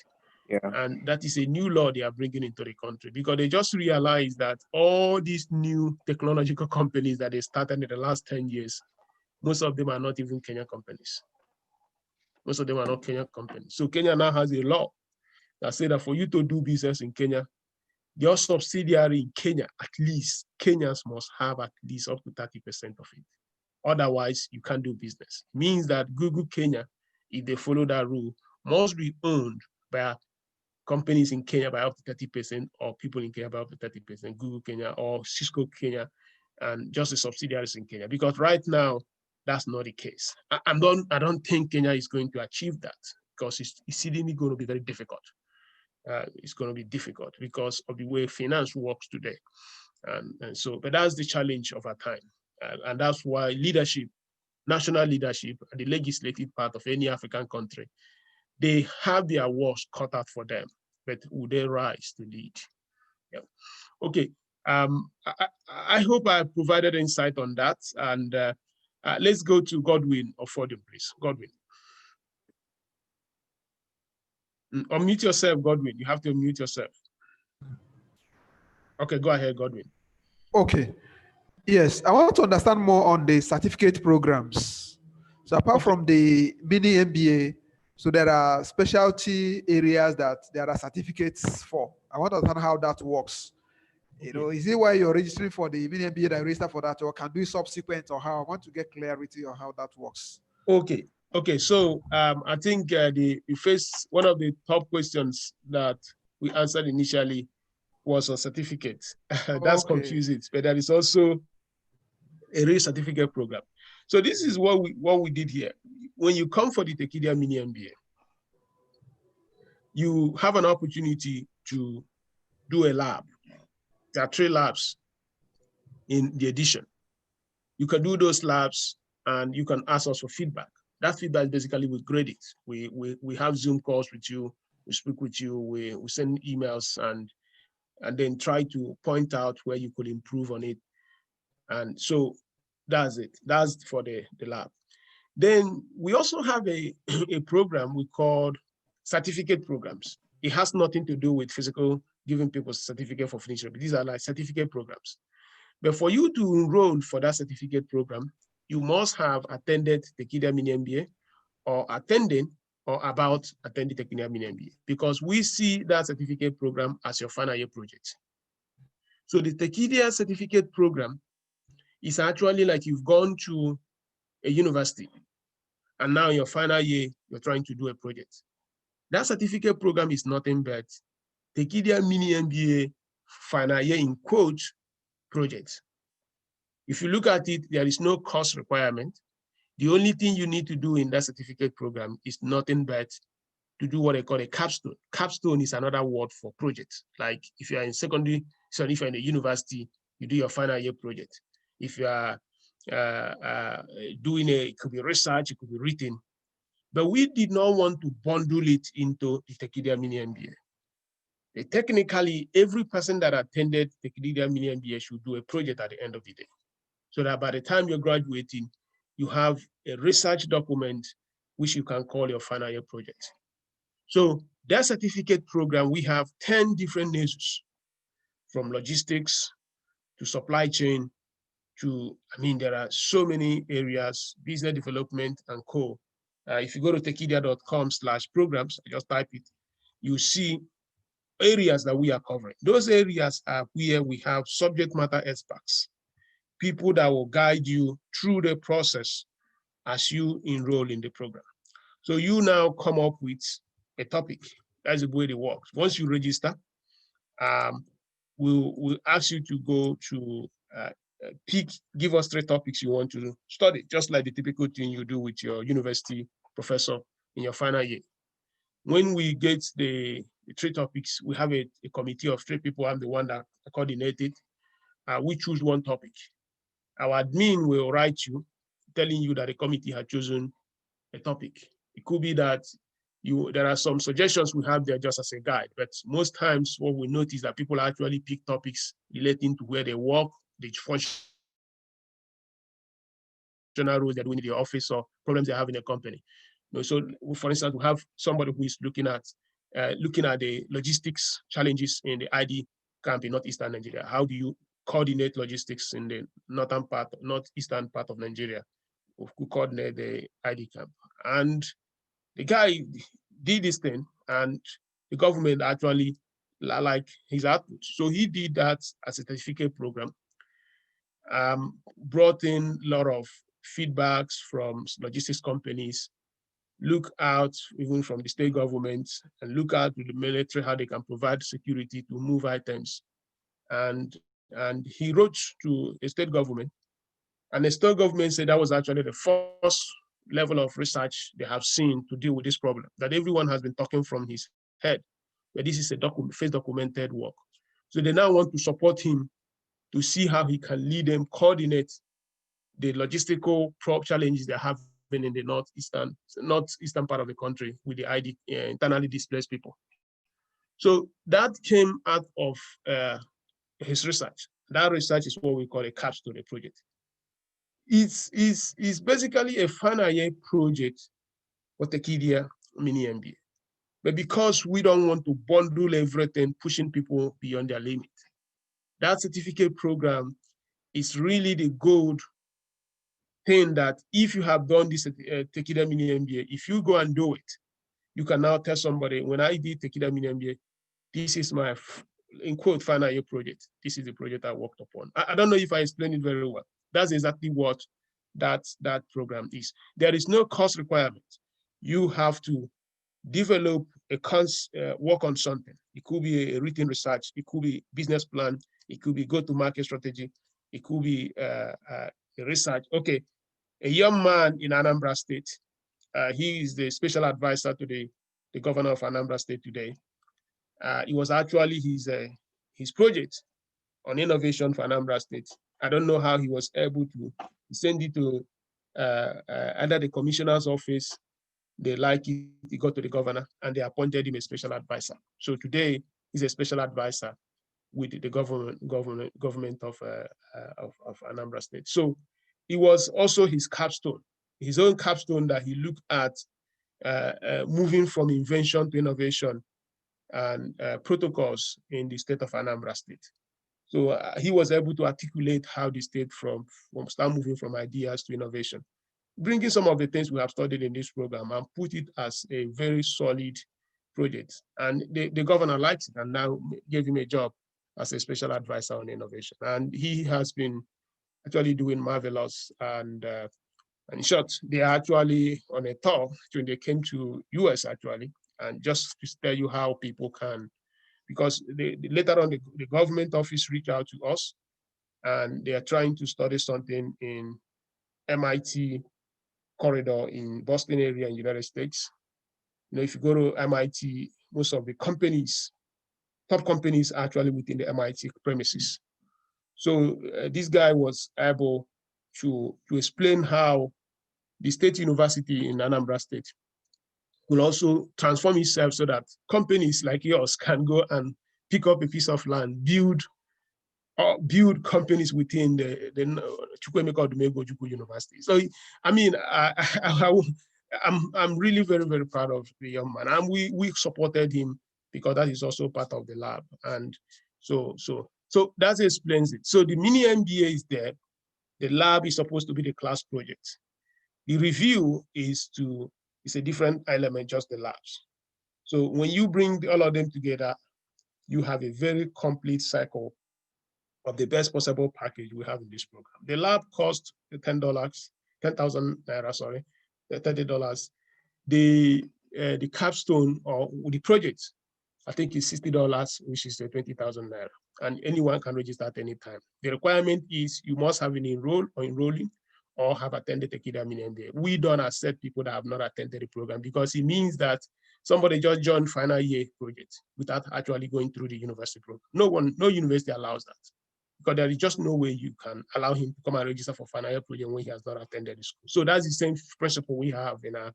Yeah. And that is a new law they are bringing into the country because they just realized that all these new technological companies that they started in the last 10 years, most of them are not even Kenyan companies. Most of them are not Kenyan companies. So Kenya now has a law that says that for you to do business in Kenya, your subsidiary in Kenya, at least, Kenyans must have at least up to 30% of it. Otherwise, you can't do business. It means that Google Kenya, if they follow that rule, must be owned by companies in Kenya by up to 30%, or people in Kenya by up to 30%, Google Kenya or Cisco Kenya, and just the subsidiaries in Kenya. Because right now, that's not the case. I don't think Kenya is going to achieve that because it's seemingly going to be very difficult. It's going to be difficult because of the way finance works today. And so, but that's the challenge of our time. And that's why leadership, national leadership, and the legislative part of any African country, they have their works cut out for them, but will they rise to lead? Yeah. Okay. I hope I provided insight on that. And let's go to Godwin of Fordham, please. Godwin. Unmute yourself, Godwin. You have to unmute yourself. Okay, go ahead, Godwin. Okay. Yes, I want to understand more on the certificate programs. So apart from the mini MBA, so there are specialty areas that there are certificates for. I want to understand how that works. You know, is it why you're registering for the mini MBA that register for that, or can do subsequent, or how? I want to get clarity on how that works. Okay. Okay. So I think the first one of the top questions that we answered initially was a certificate. That's confusing, but there is also a real certificate program. So this is what we did here. When you come for the Tekedia mini MBA, you have an opportunity to do a lab. There are 3 labs in the edition. You can do those labs and you can ask us for feedback. That feedback basically we grade it. We have Zoom calls with you, we speak with you, we send emails and then try to point out where you could improve on it. And so that's it. That's for the lab. Then we also have a program we called certificate programs. It has nothing to do with physical giving people certificate for finishing, but these are like certificate programs. But for you to enroll for that certificate program, you must have attended the Tekedia mini MBA or attending or about attending the Tekedia mini MBA, because we see that certificate program as your final year project. So the Tekedia certificate program is actually like you've gone to a university and now in your final year, you're trying to do a project. That certificate program is nothing but Tekedia mini MBA final year in quotes project. If you look at it, there is no course requirement. The only thing you need to do in that certificate program is nothing but to do what they call a capstone. Capstone is another word for project. Like if you're in secondary, so if you're in a university, you do your final year project. If you are doing it could be research, it could be written. But we did not want to bundle it into the Tekedia mini MBA. Technically, every person that attended the Tekedia mini MBA should do a project at the end of the day, so that by the time you're graduating, you have a research document which you can call your final year project. So that certificate program, we have 10 different niches, from logistics to supply chain to, there are so many areas, business development and co. If you go to tekedia.com/programs, just type it, you see areas that we are covering. Those areas are where we have subject matter experts, people that will guide you through the process as you enroll in the program. So you now come up with a topic. That's the way it works. Once you register, we'll ask you to go to give us 3 topics you want to study, just like the typical thing you do with your university professor in your final year. When we get the 3 topics, we have a committee of 3 people. I'm the one that coordinated. We choose one topic. Our admin will write you, telling you that the committee had chosen a topic. It could be that there are some suggestions we have there just as a guide, but most times what we notice that people actually pick topics relating to where they work, the functional roles they're doing in the office, or problems they have in a company. So, for instance, we have somebody who is looking at the logistics challenges in the ID camp in northeastern Nigeria. How do you coordinate logistics in the northeastern part of Nigeria? Who coordinate the ID camp? And the guy did this thing, and the government actually like his output. So he did that as a certificate program, brought in a lot of feedbacks from logistics companies, look out even from the state government, and look out to the military, how they can provide security to move items. And he wrote to the state government And the state government said that was actually the first level of research they have seen to deal with this problem, that everyone has been talking from his head, but this is a face documented work. So they now want to support him to see how he can lead them, coordinate the logistical challenges they're having in the northeastern part of the country with the internally displaced people. So that came out of his research. That research is what we call a capstone project. It's basically a final year project for Tekedia mini MBA. But because we don't want to bundle everything, pushing people beyond their limit, that certificate program is really the gold thing that if you have done this Tekedia mini MBA, if you go and do it, you can now tell somebody, when I did Tekedia mini MBA, this is my, in quote, final year project. This is the project I worked upon. I don't know if I explained it very well. That's exactly what that program is. There is no course requirement. You have to develop a work on something. It could be a written research. It could be business plan. It could be go-to-market strategy. It could be a research. Okay, a young man in Anambra State, he is the special advisor to the governor of Anambra State today. It was actually his project on innovation for Anambra State. I don't know how he was able to send it to either the commissioner's office. They like it, he got to the governor, and they appointed him a special advisor. So today he's a special advisor with the government of Anambra State. So it was also his capstone, his own capstone, that he looked at moving from invention to innovation and protocols in the state of Anambra State. So he was able to articulate how the state from start moving from ideas to innovation, bringing some of the things we have studied in this program and put it as a very solid project. And the governor likes it and now gave him a job as a special advisor on innovation. And he has been actually doing marvelous. And in short, they are actually on a tour when they came to US actually, and just to tell you how people can, because later on the government office reached out to us and they are trying to study something in MIT corridor in Boston area in the United States. You know, if you go to MIT, most of the companies, top companies are actually within the MIT premises. So this guy was able to explain how the state university in Anambra State will also transform itself so that companies like yours can go and pick up a piece of land, build companies within the Chukwuemeka Odumegwu Ojukwu University. So, I mean, I'm really very, very proud of the young man. And we supported him because that is also part of the lab. And so that explains it. So the mini MBA is there. The lab is supposed to be the class project. The review is a different element, just the labs. So when you bring all of them together, you have a very complete cycle of the best possible package we have in this program. The lab costs $10,000 naira, sorry, $30. The capstone or the project, I think is $60, which is 20,000 naira, and anyone can register at any time. The requirement is you must have been enrolled or enrolling or have attended Tekedia mini MBA. We don't accept people that have not attended the program because it means that somebody just joined final year project without actually going through the university program. No university allows that, because there is just no way you can allow him to come and register for final year project when he has not attended the school. So that's the same principle we have in our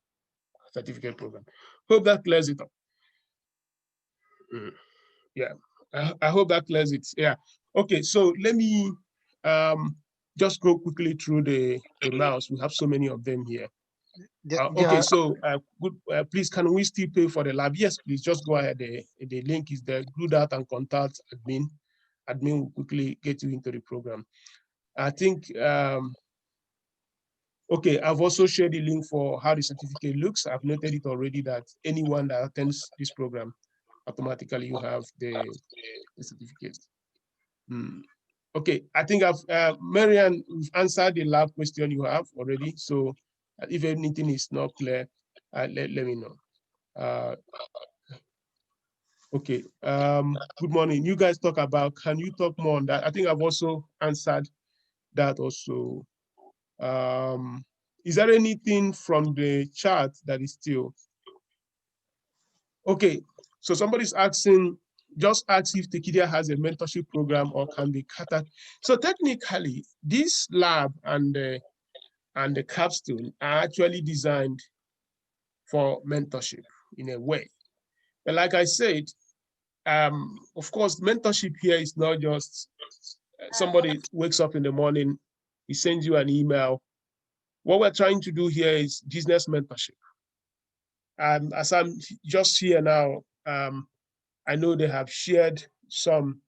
certificate program. Hope that clears it up. Yeah, I hope that clears it. Yeah. Okay, so let me just go quickly through the mouse. We have so many of them here. Okay, so please, can we still pay for the lab? Yes, please, just go ahead. The link is there. Do that and contact admin. Admin will quickly get you into the program. I think, okay, I've also shared the link for how the certificate looks. I've noted it already that anyone that attends this program, automatically you have the certificate. Okay, I think Marian, we've answered the lab question you have already. So if anything is not clear, let me know. Okay, good morning. You guys talk about, can you talk more on that? I think I've also answered that also. Is there anything from the chat that is still? Okay, so somebody's asking, just ask if Tekedia has a mentorship program or can be catered. So technically, this lab and the capstone are actually designed for mentorship in a way. But like I said, of course, mentorship here is not just somebody wakes up in the morning, he sends you an email. What we're trying to do here is business mentorship. As I'm just here now, I know they have shared some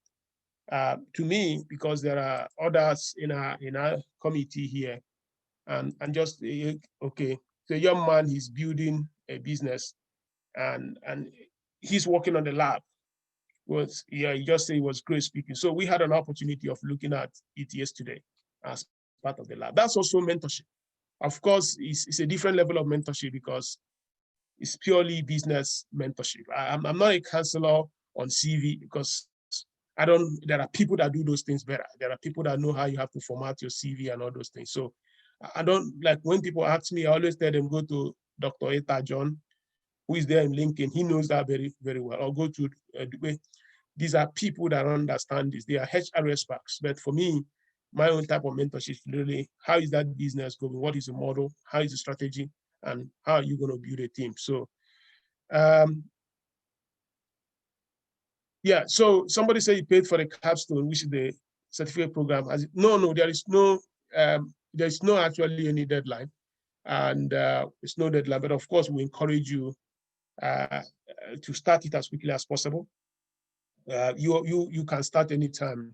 to me because there are others in our committee here, and just okay, so a young man, he's building a business, and he's working on the lab. Yeah, he just said it was great speaking. So we had an opportunity of looking at it yesterday as part of the lab. That's also mentorship. Of course, it's a different level of mentorship because it's purely business mentorship. I'm not a counselor on CV because there are people that do those things better. There are people that know how you have to format your CV and all those things. So I don't, like when people ask me, I always tell them, go to Dr. Eta John, who is there in LinkedIn. He knows that very, very well. Or go to these are people that understand this. They are HR experts. But for me, my own type of mentorship is really, how is that business going? What is the model? How is the strategy? And how are you going to build a team? So, yeah, so somebody said you paid for the capstone, which is the certificate program. No, there is no actually any deadline, and it's no deadline. But of course, we encourage you to start it as quickly as possible. You can start anytime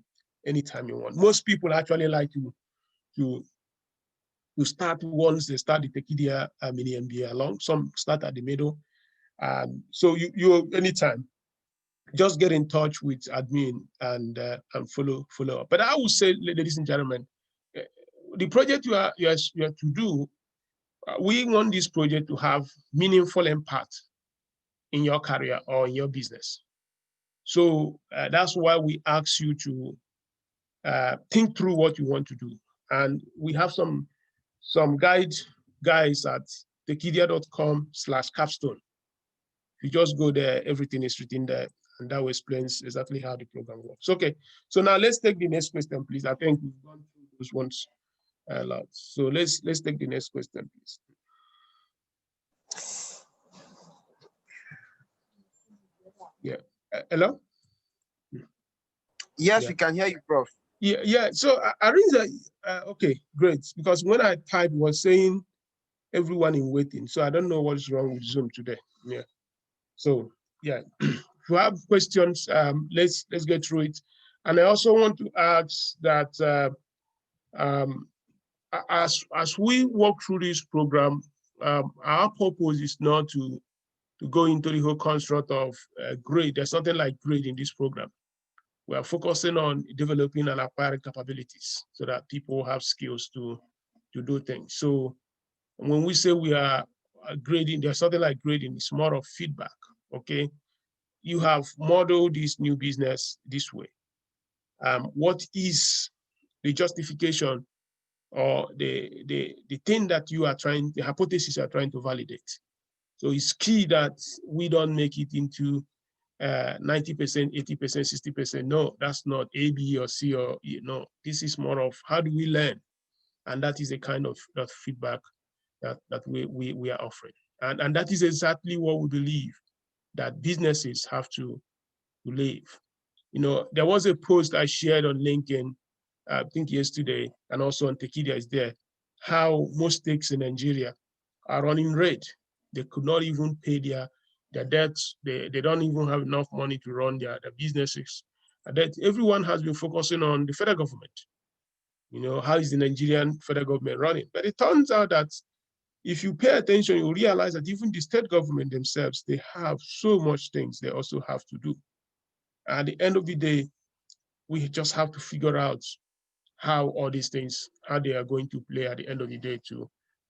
you want. Most people actually like to start once they start the Tekedia mini MBA along. Some start at the middle. So you anytime, just get in touch with admin and follow up. But I would say, ladies and gentlemen, the project you are to do, we want this project to have meaningful impact in your career or in your business. So that's why we ask you to think through what you want to do. And we have some guys at tekedia.com/capstone. You just go there, everything is written there, and that explains exactly how the program works. Okay, so now let's take the next question, please. I think we've gone through those ones a lot. So let's take the next question, please. Yeah, hello? Yes, Yeah. we can hear you, Prof. Yeah. So Arinza, okay, great. Because when I typed, it was saying everyone in waiting. So I don't know what's wrong with Zoom today. Yeah. So yeah, if you have questions, let's get through it. And I also want to ask that as we walk through this program, our purpose is not to go into the whole construct of grade. There's nothing like grade in this program. We are focusing on developing and acquiring capabilities so that people have skills to do things. So when we say we are grading, there's something like grading, it's more of feedback, okay? You have modeled this new business this way. What is the justification or the thing that you are trying, the hypothesis you are trying to validate? So it's key that we don't make it into 90%, 80%, 60%. No, that's not A, B, or C, or E. No, this is more of how do we learn? And that is a kind of that feedback that we are offering. And that is exactly what we believe that businesses have to live. You know, there was a post I shared on LinkedIn, I think yesterday, and also on Tekedia is there, how most stakes in Nigeria are running red. They could not even pay their debts. They don't even have enough money to run their businesses. And that everyone has been focusing on the federal government. You know, how is the Nigerian federal government running? But it turns out that if you pay attention, you realize that even the state government themselves, they have so much things they also have to do. At the end of the day, we just have to figure out how all these things, how they are going to play at the end of the day to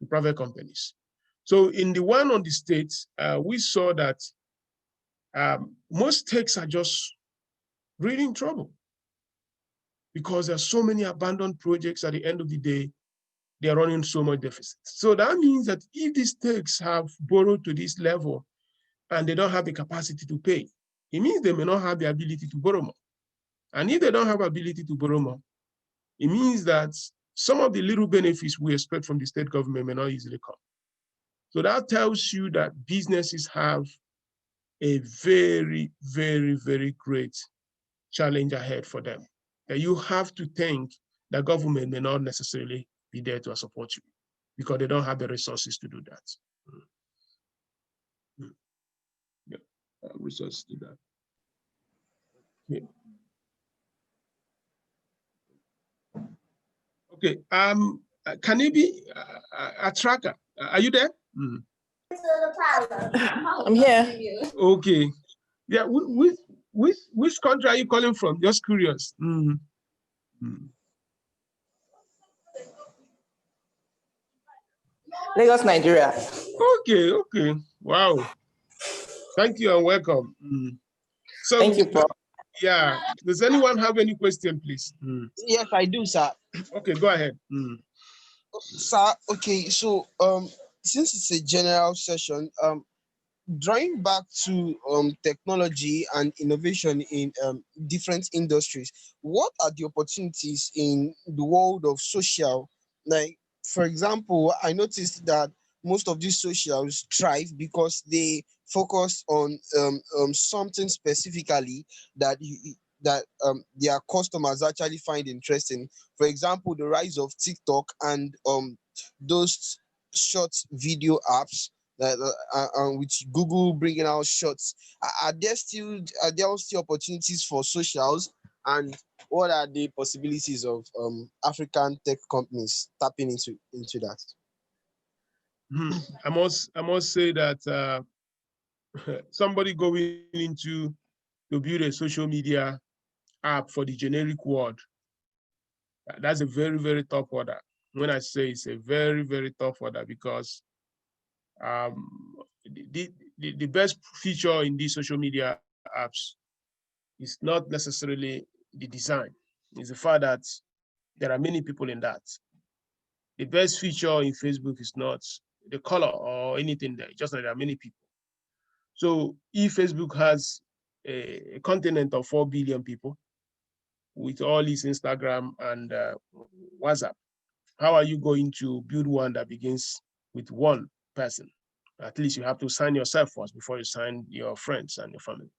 private companies. So in the one on the states, we saw that most states are just really in trouble because there's so many abandoned projects at the end of the day. they're running so much deficit. So that means that if the states have borrowed to this level and they don't have the capacity to pay, it means they may not have the ability to borrow more. And if they don't have ability to borrow more, it means that some of the little benefits we expect from the state government may not easily come. So that tells you that businesses have a very, very, very great challenge ahead for them. That you have to think that government may not necessarily be there to support you because they don't have the resources to do that. Yeah, resources to that. Yeah. Okay. Can it be a tracker? Are you there? Mm. I'm here. Okay. Yeah. Which country are you calling from? Just curious. Mm. Mm. Lagos, Nigeria. Okay. Okay. Wow. Thank you and welcome. Mm. So, thank you, Prof. Yeah. Does anyone have any question, please? Mm. Yes, I do, sir. Okay, go ahead. Mm. Sir, okay, so since it's a general session, drawing back to technology and innovation in different industries, what are the opportunities in the world of social? Like, for example, I noticed that most of these socials thrive because they focus on something specifically that their customers actually find interesting. For example, the rise of TikTok and those short video apps that with Google bringing out shots. Are there still opportunities for socials, and what are the possibilities of African tech companies tapping into that? I must say that somebody going into to build a social media app for the generic world, that's a very, very tough order. When I say it's a very, very tough order, because the best feature in these social media apps is not necessarily the design. It's the fact that there are many people in that. The best feature in Facebook is not the color or anything there, just that there are many people. So if Facebook has a continent of 4 billion people with all its Instagram and WhatsApp, how are you going to build one that begins with one person? At least you have to sign yourself first before you sign your friends and your family.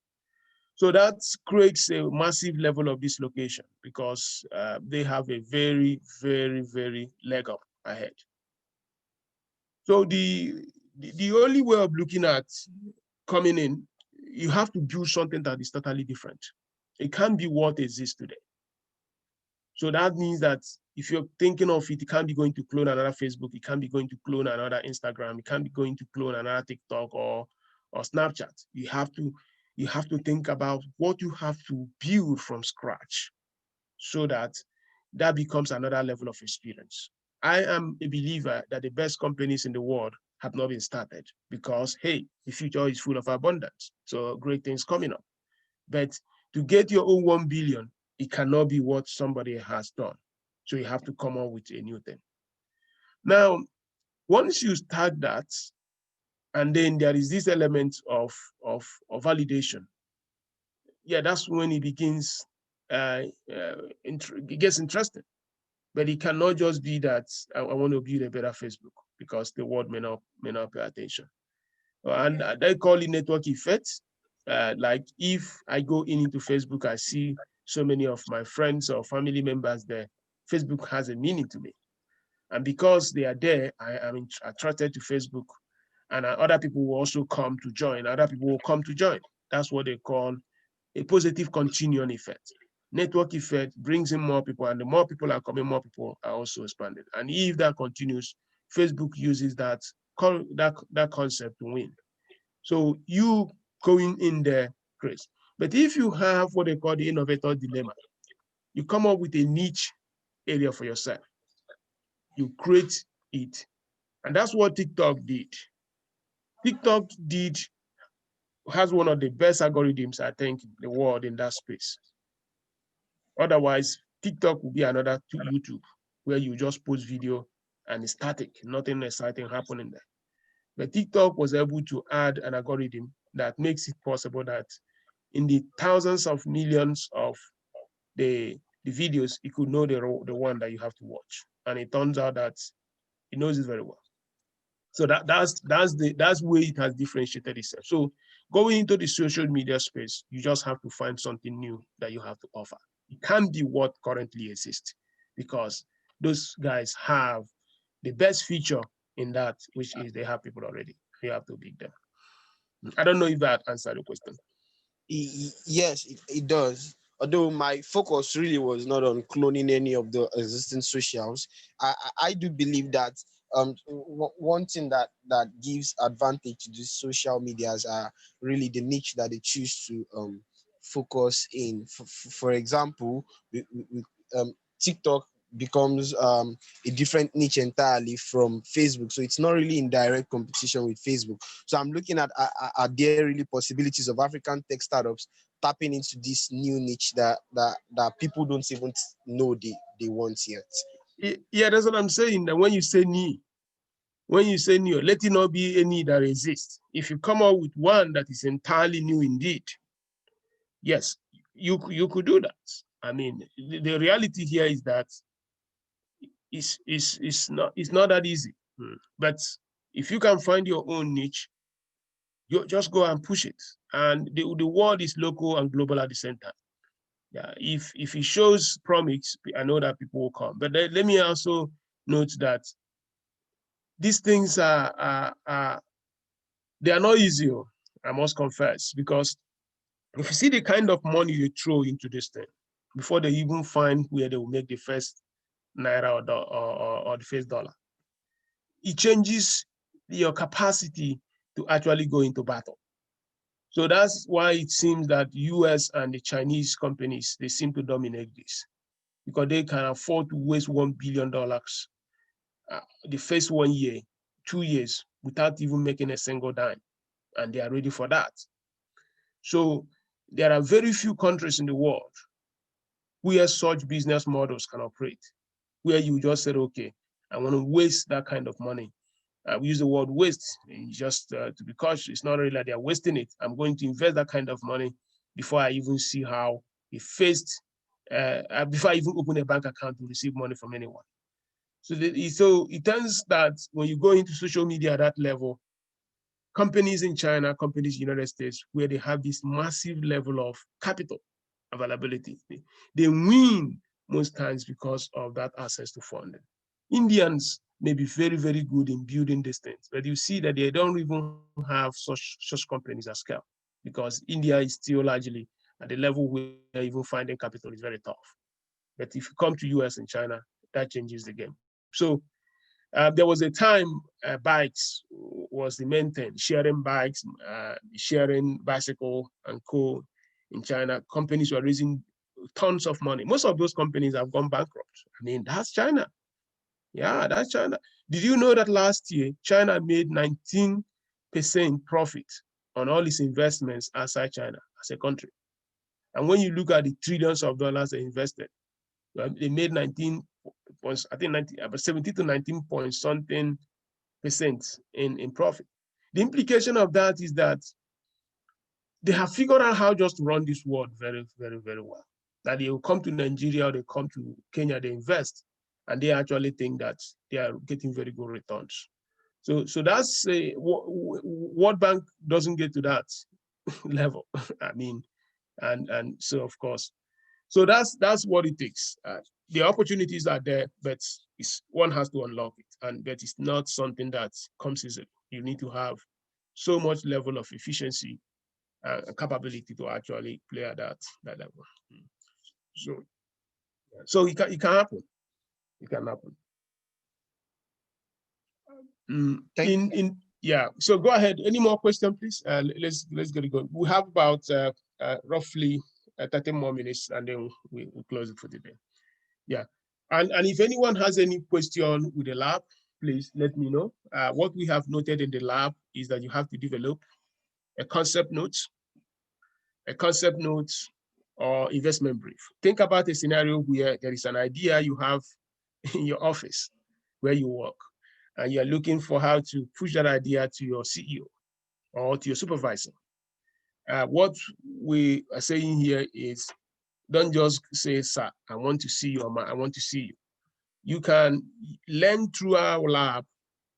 So that creates a massive level of dislocation because they have a very, very, very leg up ahead. So the only way of looking at coming in, you have to build something that is totally different. It can't be what exists today. So that means that if you're thinking of it, it can't be going to clone another Facebook, it can't be going to clone another Instagram, it can't be going to clone another TikTok or Snapchat. You have to think about what you have to build from scratch so that becomes another level of experience. I am a believer that the best companies in the world have not been started because, hey, the future is full of abundance. So great things coming up. But to get your own 1 billion, it cannot be what somebody has done. So you have to come up with a new thing. Now, once you start that, and then there is this element of validation, yeah, that's when it begins, it gets interesting. But it cannot just be that I want to build a better Facebook because the world may not pay attention. And they call it network effects. Like if I go into Facebook, I see so many of my friends or family members there, Facebook has a meaning to me. And because they are there, I am attracted to Facebook, and other people will also come to join. Other people will come to join. That's what they call a positive continuum effect. Network effect brings in more people, and the more people are coming, more people are also expanding. And if that continues, Facebook uses that concept to win. So you going in there, Chris. But if you have what they call the innovator dilemma, you come up with a niche area for yourself. You create it. And that's what TikTok did. TikTok has one of the best algorithms, I think, in the world in that space. Otherwise, TikTok will be another YouTube where you just post video and it's static, nothing exciting happening there. But TikTok was able to add an algorithm that makes it possible that in the thousands of millions of the videos, you could know the one that you have to watch. And it turns out that it knows it very well. So that's where it has differentiated itself. So going into the social media space, you just have to find something new that you have to offer. It can't be what currently exists, because those guys have the best feature in that, which is they have people already. You have to beat them. I don't know if that answered the question. Yes, it does. Although my focus really was not on cloning any of the existing socials, I do believe that one thing that gives advantage to these social medias are really the niche that they choose to focus in. For example, TikTok becomes a different niche entirely from Facebook, so it's not really in direct competition with Facebook. So I'm looking at are there really possibilities of African tech startups tapping into this new niche that people don't even know they want yet? Yeah, that's what I'm saying. That when you say new, let it not be a need that exists. If you come up with one that is entirely new indeed, yes, you could do that. I mean, the reality here is that it's not that easy. But if you can find your own niche, you just go and push it. And the world is local and global at the same time. Yeah, if it shows promise, I know that people will come. But let me also note that these things are they are not easy, I must confess, because if you see the kind of money you throw into this thing before they even find where they will make the first naira or the first dollar, it changes your capacity to actually go into battle. So that's why it seems that US and the Chinese companies, they seem to dominate this, because they can afford to waste $1 billion the first 1 year, 2 years, without even making a single dime. And they are ready for that. So there are very few countries in the world where such business models can operate, where you just said, okay, I want to waste that kind of money. We use the word waste just to be cautious. It's not really like they're wasting it. I'm going to invest that kind of money before I even see how it faced, before I even open a bank account to receive money from anyone. So it turns that when you go into social media at that level, companies in China, companies in the United States, where they have this massive level of capital availability, they win most times because of that access to funding. Indians may be very, very good in building these things, but you see that they don't even have such companies at scale, because India is still largely at the level where even finding capital is very tough. But if you come to US and China, that changes the game. So there was a time bikes was the main thing, sharing bikes, sharing bicycle and co. In China, companies were raising tons of money. Most of those companies have gone bankrupt. I mean, that's China. Yeah, that's China. Did you know that last year, China made 19% profit on all its investments outside China as a country? And when you look at the trillions of dollars they invested, they made 19 points, I think 17 to 19 point something percent in profit. The implication of that is that they have figured out how just to run this world very, very, very well. That they will come to Nigeria, or they come to Kenya, they invest, and they actually think that they are getting very good returns. So that's World Bank doesn't get to that level. I mean, and so of course, so that's what it takes. The opportunities are there, but one has to unlock it, and that is not something that comes easily. You need to have so much level of efficiency and capability to actually play at that level. So it can happen. It can happen. Yeah. So go ahead. Any more questions, please? Let's get it going. We have about roughly 30 more minutes, and then we close it for today. Yeah. And if anyone has any question with the lab, please let me know. What we have noted in the lab is that you have to develop a concept note or investment brief. Think about a scenario where there is an idea you have in your office, where you work, and you're looking for how to push that idea to your CEO or to your supervisor. What we are saying here is, don't just say, sir, I want to see you, or I want to see you. You can learn through our lab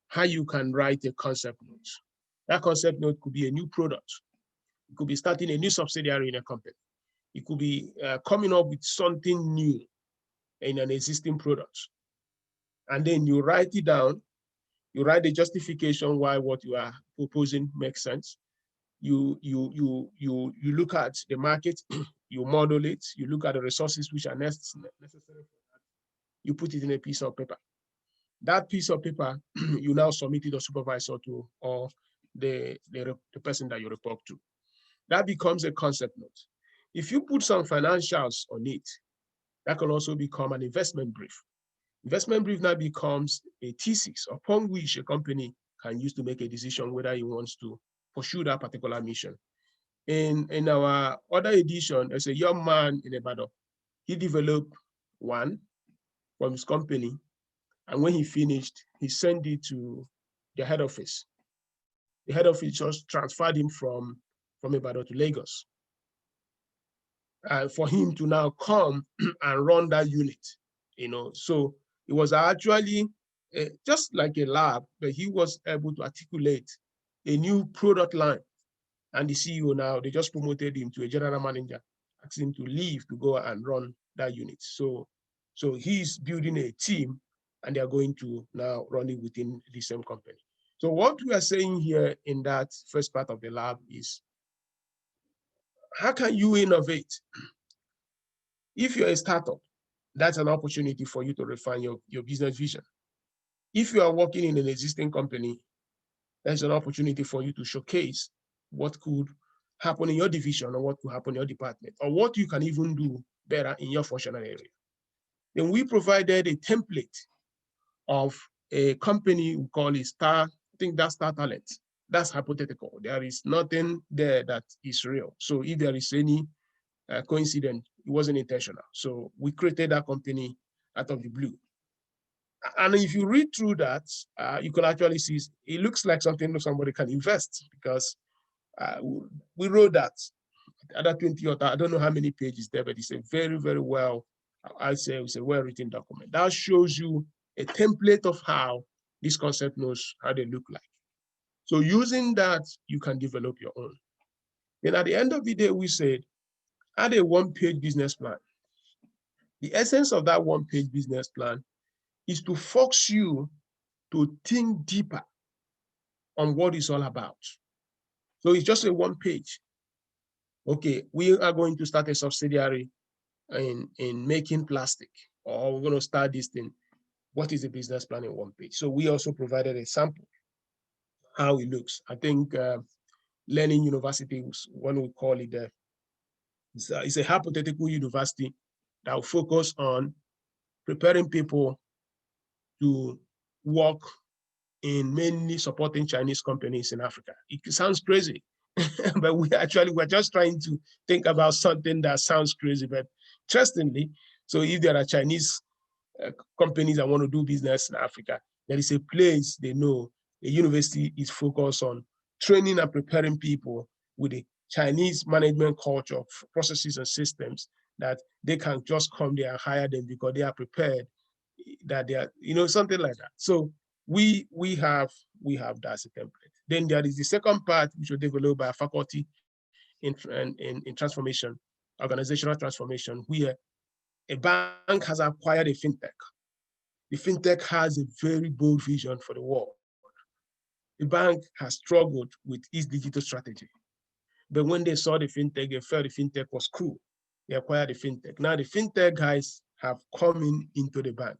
how you can write a concept note. That concept note could be a new product. It could be starting a new subsidiary in a company. It could be coming up with something new in an existing product. And then you write it down. You write the justification why what you are proposing makes sense. You look at the market, you model it, you look at the resources which are necessary for that. You put it in a piece of paper. That piece of paper, you now submit it to supervisor to, or the person that you report to. That becomes a concept note. If you put some financials on it, that can also become an investment brief. Investment brief now becomes a thesis upon which a company can use to make a decision whether he wants to pursue that particular mission. In our other edition, there's a young man in Ibadan. He developed one from his company, and when he finished, he sent it to the head office. The head office just transferred him from Ibadan to Lagos. For him to now come and run that unit, So it was actually just like a lab, but he was able to articulate a new product line. And the CEO now, they just promoted him to a general manager, asked him to leave to go and run that unit. So he's building a team, and they are going to now run it within the same company. So what we are saying here in that first part of the lab is, how can you innovate? If you're a startup, that's an opportunity for you to refine your business vision. If you are working in an existing company, there's an opportunity for you to showcase what could happen in your division, or what could happen in your department, or what you can even do better in your functional area. Then we provided a template of a company we call it Star. I think that's Star Talent. That's hypothetical. There is nothing there that is real. So if there is any coincidence, it wasn't intentional. So we created that company out of the blue. And if you read through that, you can actually see it looks like something somebody can invest, because we wrote that. Other 20 or I don't know how many pages there, but it's a very, very well, I'd say it's a well-written document. That shows you a template of how this concept knows how they look like. So using that, you can develop your own. Then at the end of the day, we said, add a one-page business plan. The essence of that one-page business plan is to force you to think deeper on what it's all about. So it's just a one page. Okay, we are going to start a subsidiary in making plastic, or we're going to start this thing. What is the business plan in one page? So we also provided a sample, how it looks. I think Learning University, one we call it, it's a hypothetical university that will focus on preparing people to work in mainly supporting Chinese companies in Africa. It sounds crazy, but we're just trying to think about something that sounds crazy, but interestingly, so if there are Chinese companies that want to do business in Africa, there is a place they know, a university is focused on training and preparing people with a Chinese management culture, processes and systems, that they can just come there and hire them because they are prepared, that they are, something like that. So we have that as a template. Then there is the second part, which was developed by a faculty in transformation, organizational transformation, where a bank has acquired a fintech. The fintech has a very bold vision for the world. The bank has struggled with its digital strategy. But when they saw the fintech, they felt the fintech was cool. They acquired the fintech. Now the fintech guys have come into the bank.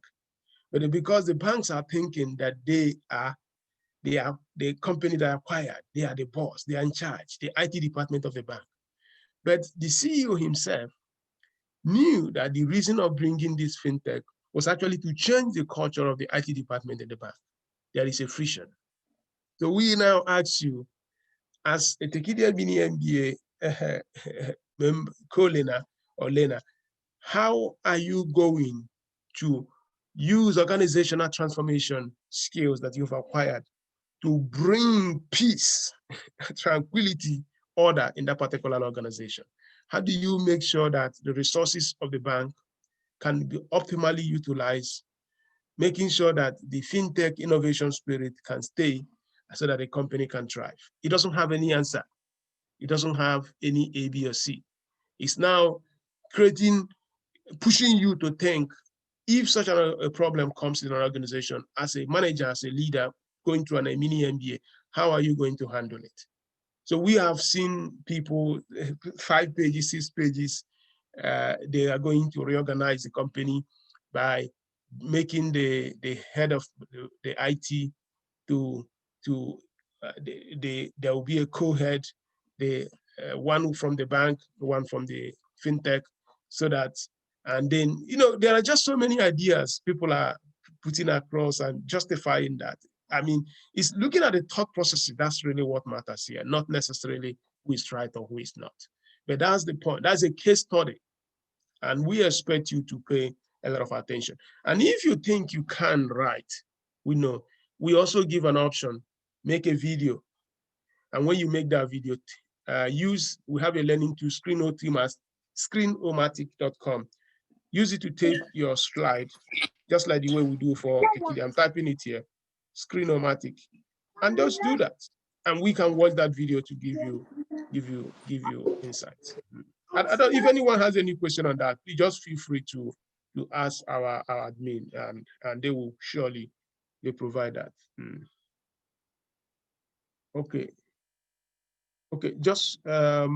But because the banks are thinking that they are the company that acquired, they are the boss, they are in charge, the IT department of the bank. But the CEO himself knew that the reason of bringing this fintech was actually to change the culture of the IT department in the bank. There is a friction. So we now ask you, as a Tekedia Mini MBA co-learner or learner, how are you going to use organizational transformation skills that you've acquired to bring peace, tranquility, order in that particular organization? How do you make sure that the resources of the bank can be optimally utilized, making sure that the fintech innovation spirit can stay so that the company can thrive? It doesn't have any answer. It doesn't have any A, B, or C. It's now pushing you to think, if such a problem comes in an organization, as a manager, as a leader, going through a mini MBA, how are you going to handle it? So we have seen people, 5 pages, 6 pages, they are going to reorganize the company by making the head of the IT there will be a co-head, one from the bank, one from the fintech, so that, and then, there are just so many ideas people are putting across and justifying that. I mean, it's looking at the thought processes. That's really what matters here, not necessarily who is right or who is not. But that's the point. That's a case study. And we expect you to pay a lot of attention. And if you think you can write, we know. We also give an option, make a video. And when you make that video, we have a learning tool, screenomatic.com. Use it to tape your slide, just like the way we do for Tekedia. I'm typing it here, Screenomatic, and just do that, and we can watch that video to give you insights. I don't, if anyone has any question on that, please just feel free to ask our admin, and they will surely provide that. Okay, just yeah,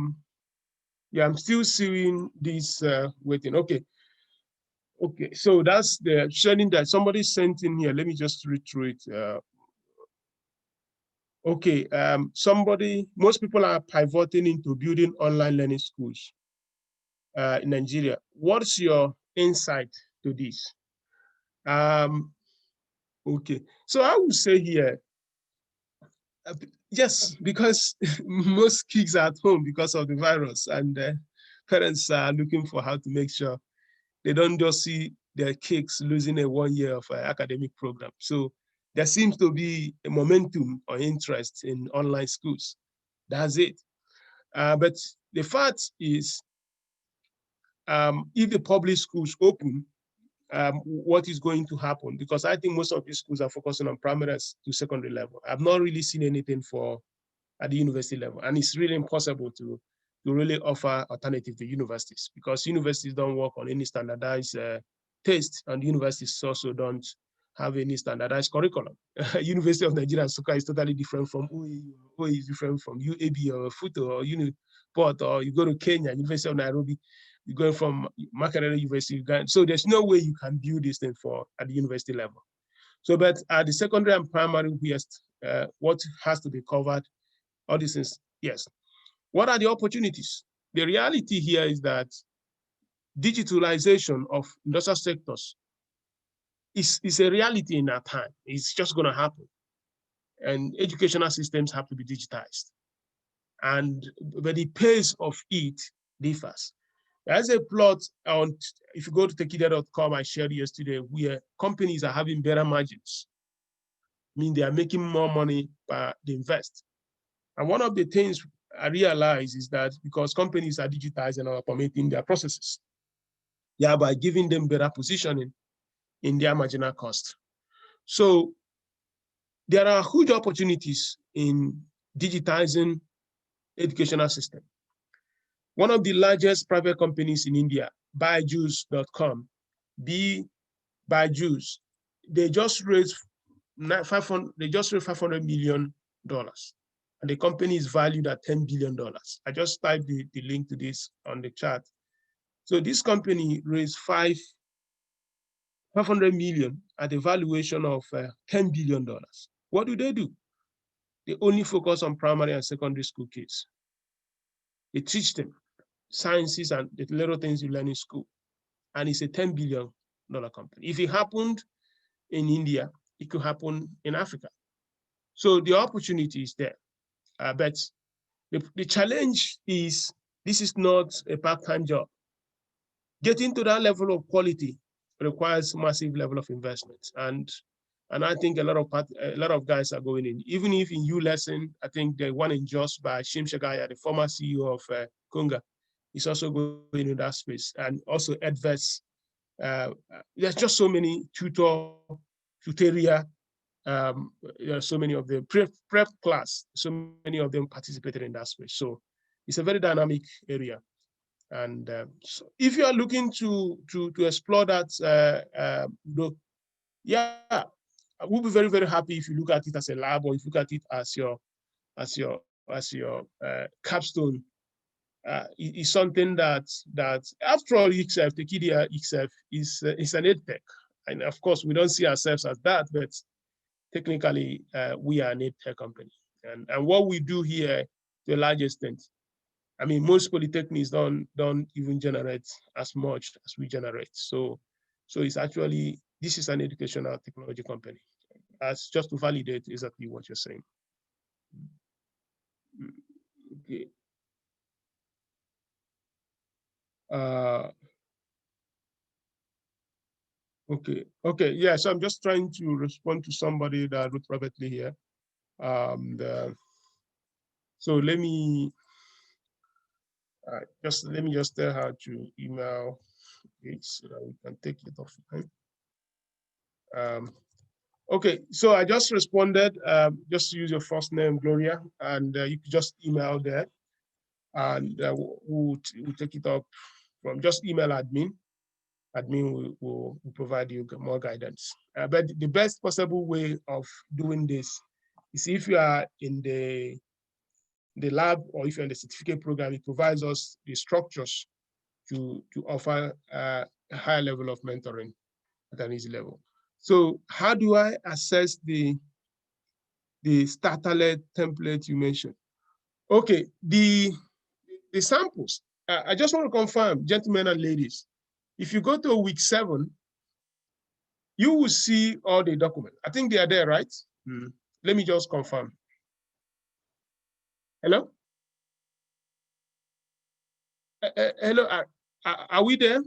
I'm still seeing this waiting. Okay, so that's the sharing that somebody sent in here. Let me just read through it. Okay, most people are pivoting into building online learning schools in Nigeria. What's your insight to this? Okay, so I would say here, yes, because most kids are at home because of the virus, and parents are looking for how to make sure they don't just see their kids losing a 1 year of academic program. So there seems to be a momentum or interest in online schools. That's it. But the fact is, if the public schools open, what is going to happen? Because I think most of these schools are focusing on primary to secondary level. I've not really seen anything at the university level. And it's really impossible to really offer alternative to universities, because universities don't work on any standardized taste, and universities also don't have any standardized curriculum. University of Nigeria Nsukka is totally different from OAU, is different from UAB or FUTO or Uniport, or you go to Kenya, University of Nairobi, you're going from Makerere University, Uganda. So there's no way you can build this thing at the university level. So, but at the secondary and primary, what has to be covered, all these things, yes. What are the opportunities? The reality here is that digitalization of industrial sectors is a reality in our time. It's just going to happen. And educational systems have to be digitized. But the pace of it differs. There's a plot on, if you go to tekedia.com, I shared yesterday, where companies are having better margins. I mean, they are making more money per they invest. And one of the things I realize is that because companies are digitizing and automating their processes, thereby giving them better positioning in their marginal cost. So there are huge opportunities in digitizing educational system. One of the largest private companies in India, Byju's.com, Byju's, they just raised $500 million, and the company is valued at $10 billion. I just typed the link to this on the chat. So this company raised $500 million at a valuation of $10 billion. What do? They only focus on primary and secondary school kids. They teach them sciences and the little things you learn in school. And it's a $10 billion company. If it happened in India, it could happen in Africa. So the opportunity is there. But the challenge is, this is not a part-time job. Getting to that level of quality requires massive level of investment, and I think a lot of guys are going in. Even if in ULesson, I think the one in Jos by Shim Shagaya, the former CEO of Kunga, is also going in that space, and also Edvest. There's just so many tutoria. There are so many of them prep class. So many of them participated in that space. So it's a very dynamic area. And so if you are looking to explore that, yeah, we'll be very, very happy if you look at it as a lab, or if you look at it as your capstone. Is something that after all, itself, Tekedia itself is an EdTech, and of course we don't see ourselves as that, but technically we are an EdTech company, and what we do here to a large extent, I mean, most polytechnics don't even generate as much as we generate. So it's actually, this is an educational technology company. As just to validate exactly what you're saying. Okay. Okay. Yeah. So I'm just trying to respond to somebody that wrote privately here. So let me just tell her to email it so that we can take it offline. Okay, so I just responded. Just use your first name, Gloria, and you can just email there, and we'll take it up from just email admin. Admin will provide you more guidance. But the best possible way of doing this is if you are in the lab, or if you're in the certificate program, it provides us the structures to offer a higher level of mentoring at an easy level. So how do I assess the starter-led template you mentioned? Okay, the samples. I just want to confirm, gentlemen and ladies, if you go to week 7, you will see all the documents. I think they are there, right? Let me just confirm. Hello? Hello, are we there?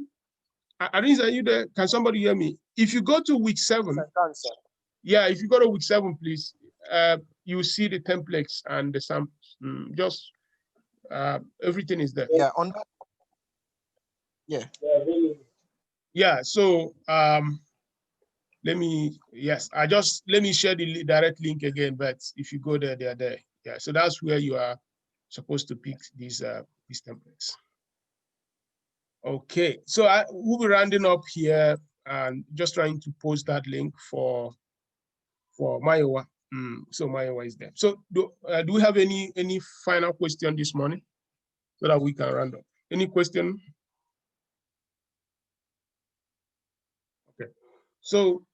Arinze, are you there? Can somebody hear me? If you go to week 7, yeah, if you go to week 7, please, you will see the templates and the samples. Just everything is there. Yeah, on that. Yeah. Yeah, so let me share the direct link again, but if you go there, they are there. Yeah, so that's where you are supposed to pick these templates. Okay, so we'll be rounding up here and just trying to post that link for Mayowa. So Mayowa is there. So do we have any final question this morning so that we can round up? Any question? Okay, so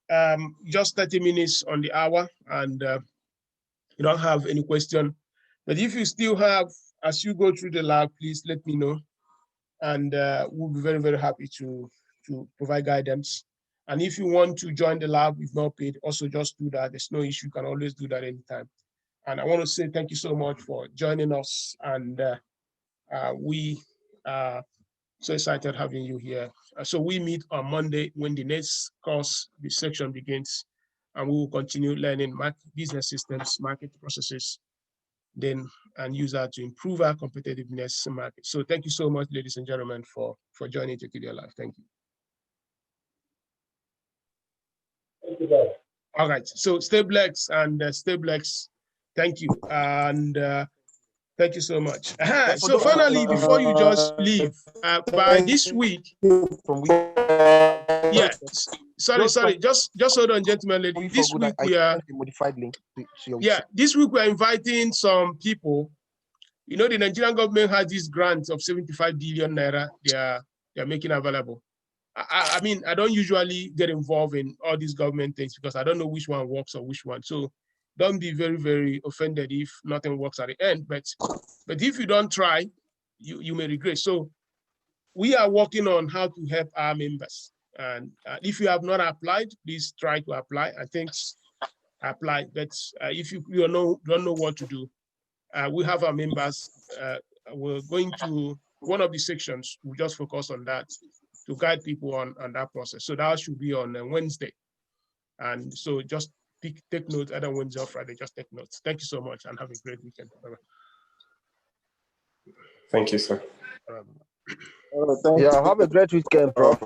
just 30 minutes on the hour, and you don't have any question. But if you still have, as you go through the lab, please let me know, and we'll be very, very happy to provide guidance. And if you want to join the lab with no paid, also just do that. There's no issue. You can always do that anytime. And I want to say thank you so much for joining us. And we are so excited having you here. So we meet on Monday when the next course, the section begins, and we will continue learning business systems, market processes, then and use that to improve our competitiveness in market. So thank you so much, ladies and gentlemen, for joining Tekedia Live. Thank you. Thank you, guys. All right, so stay blessed and stay blessed. Thank you, and thank you so much. So finally, before you just leave, by this week, yeah, sorry, just hold on, gentlemen, ladies. This week we are modified link. Yeah, this week we are inviting some people. You know, the Nigerian government has this grant of 75 billion naira they are making available. I mean, I don't usually get involved in all these government things because I don't know which one works or which one. So don't be very, very offended if nothing works at the end. But if you don't try, you may regret. So we are working on how to help our members. And if you have not applied, please try to apply. I think apply. But if you don't know what to do, we have our members. We're going to one of the sections. We just focus on that. guide people on that process. So that should be on Wednesday. And so just take notes, either Wednesday or Friday, just take notes. Thank you so much and have a great weekend. Bye-bye. Thank you, sir. Yeah, have a great weekend, Prof.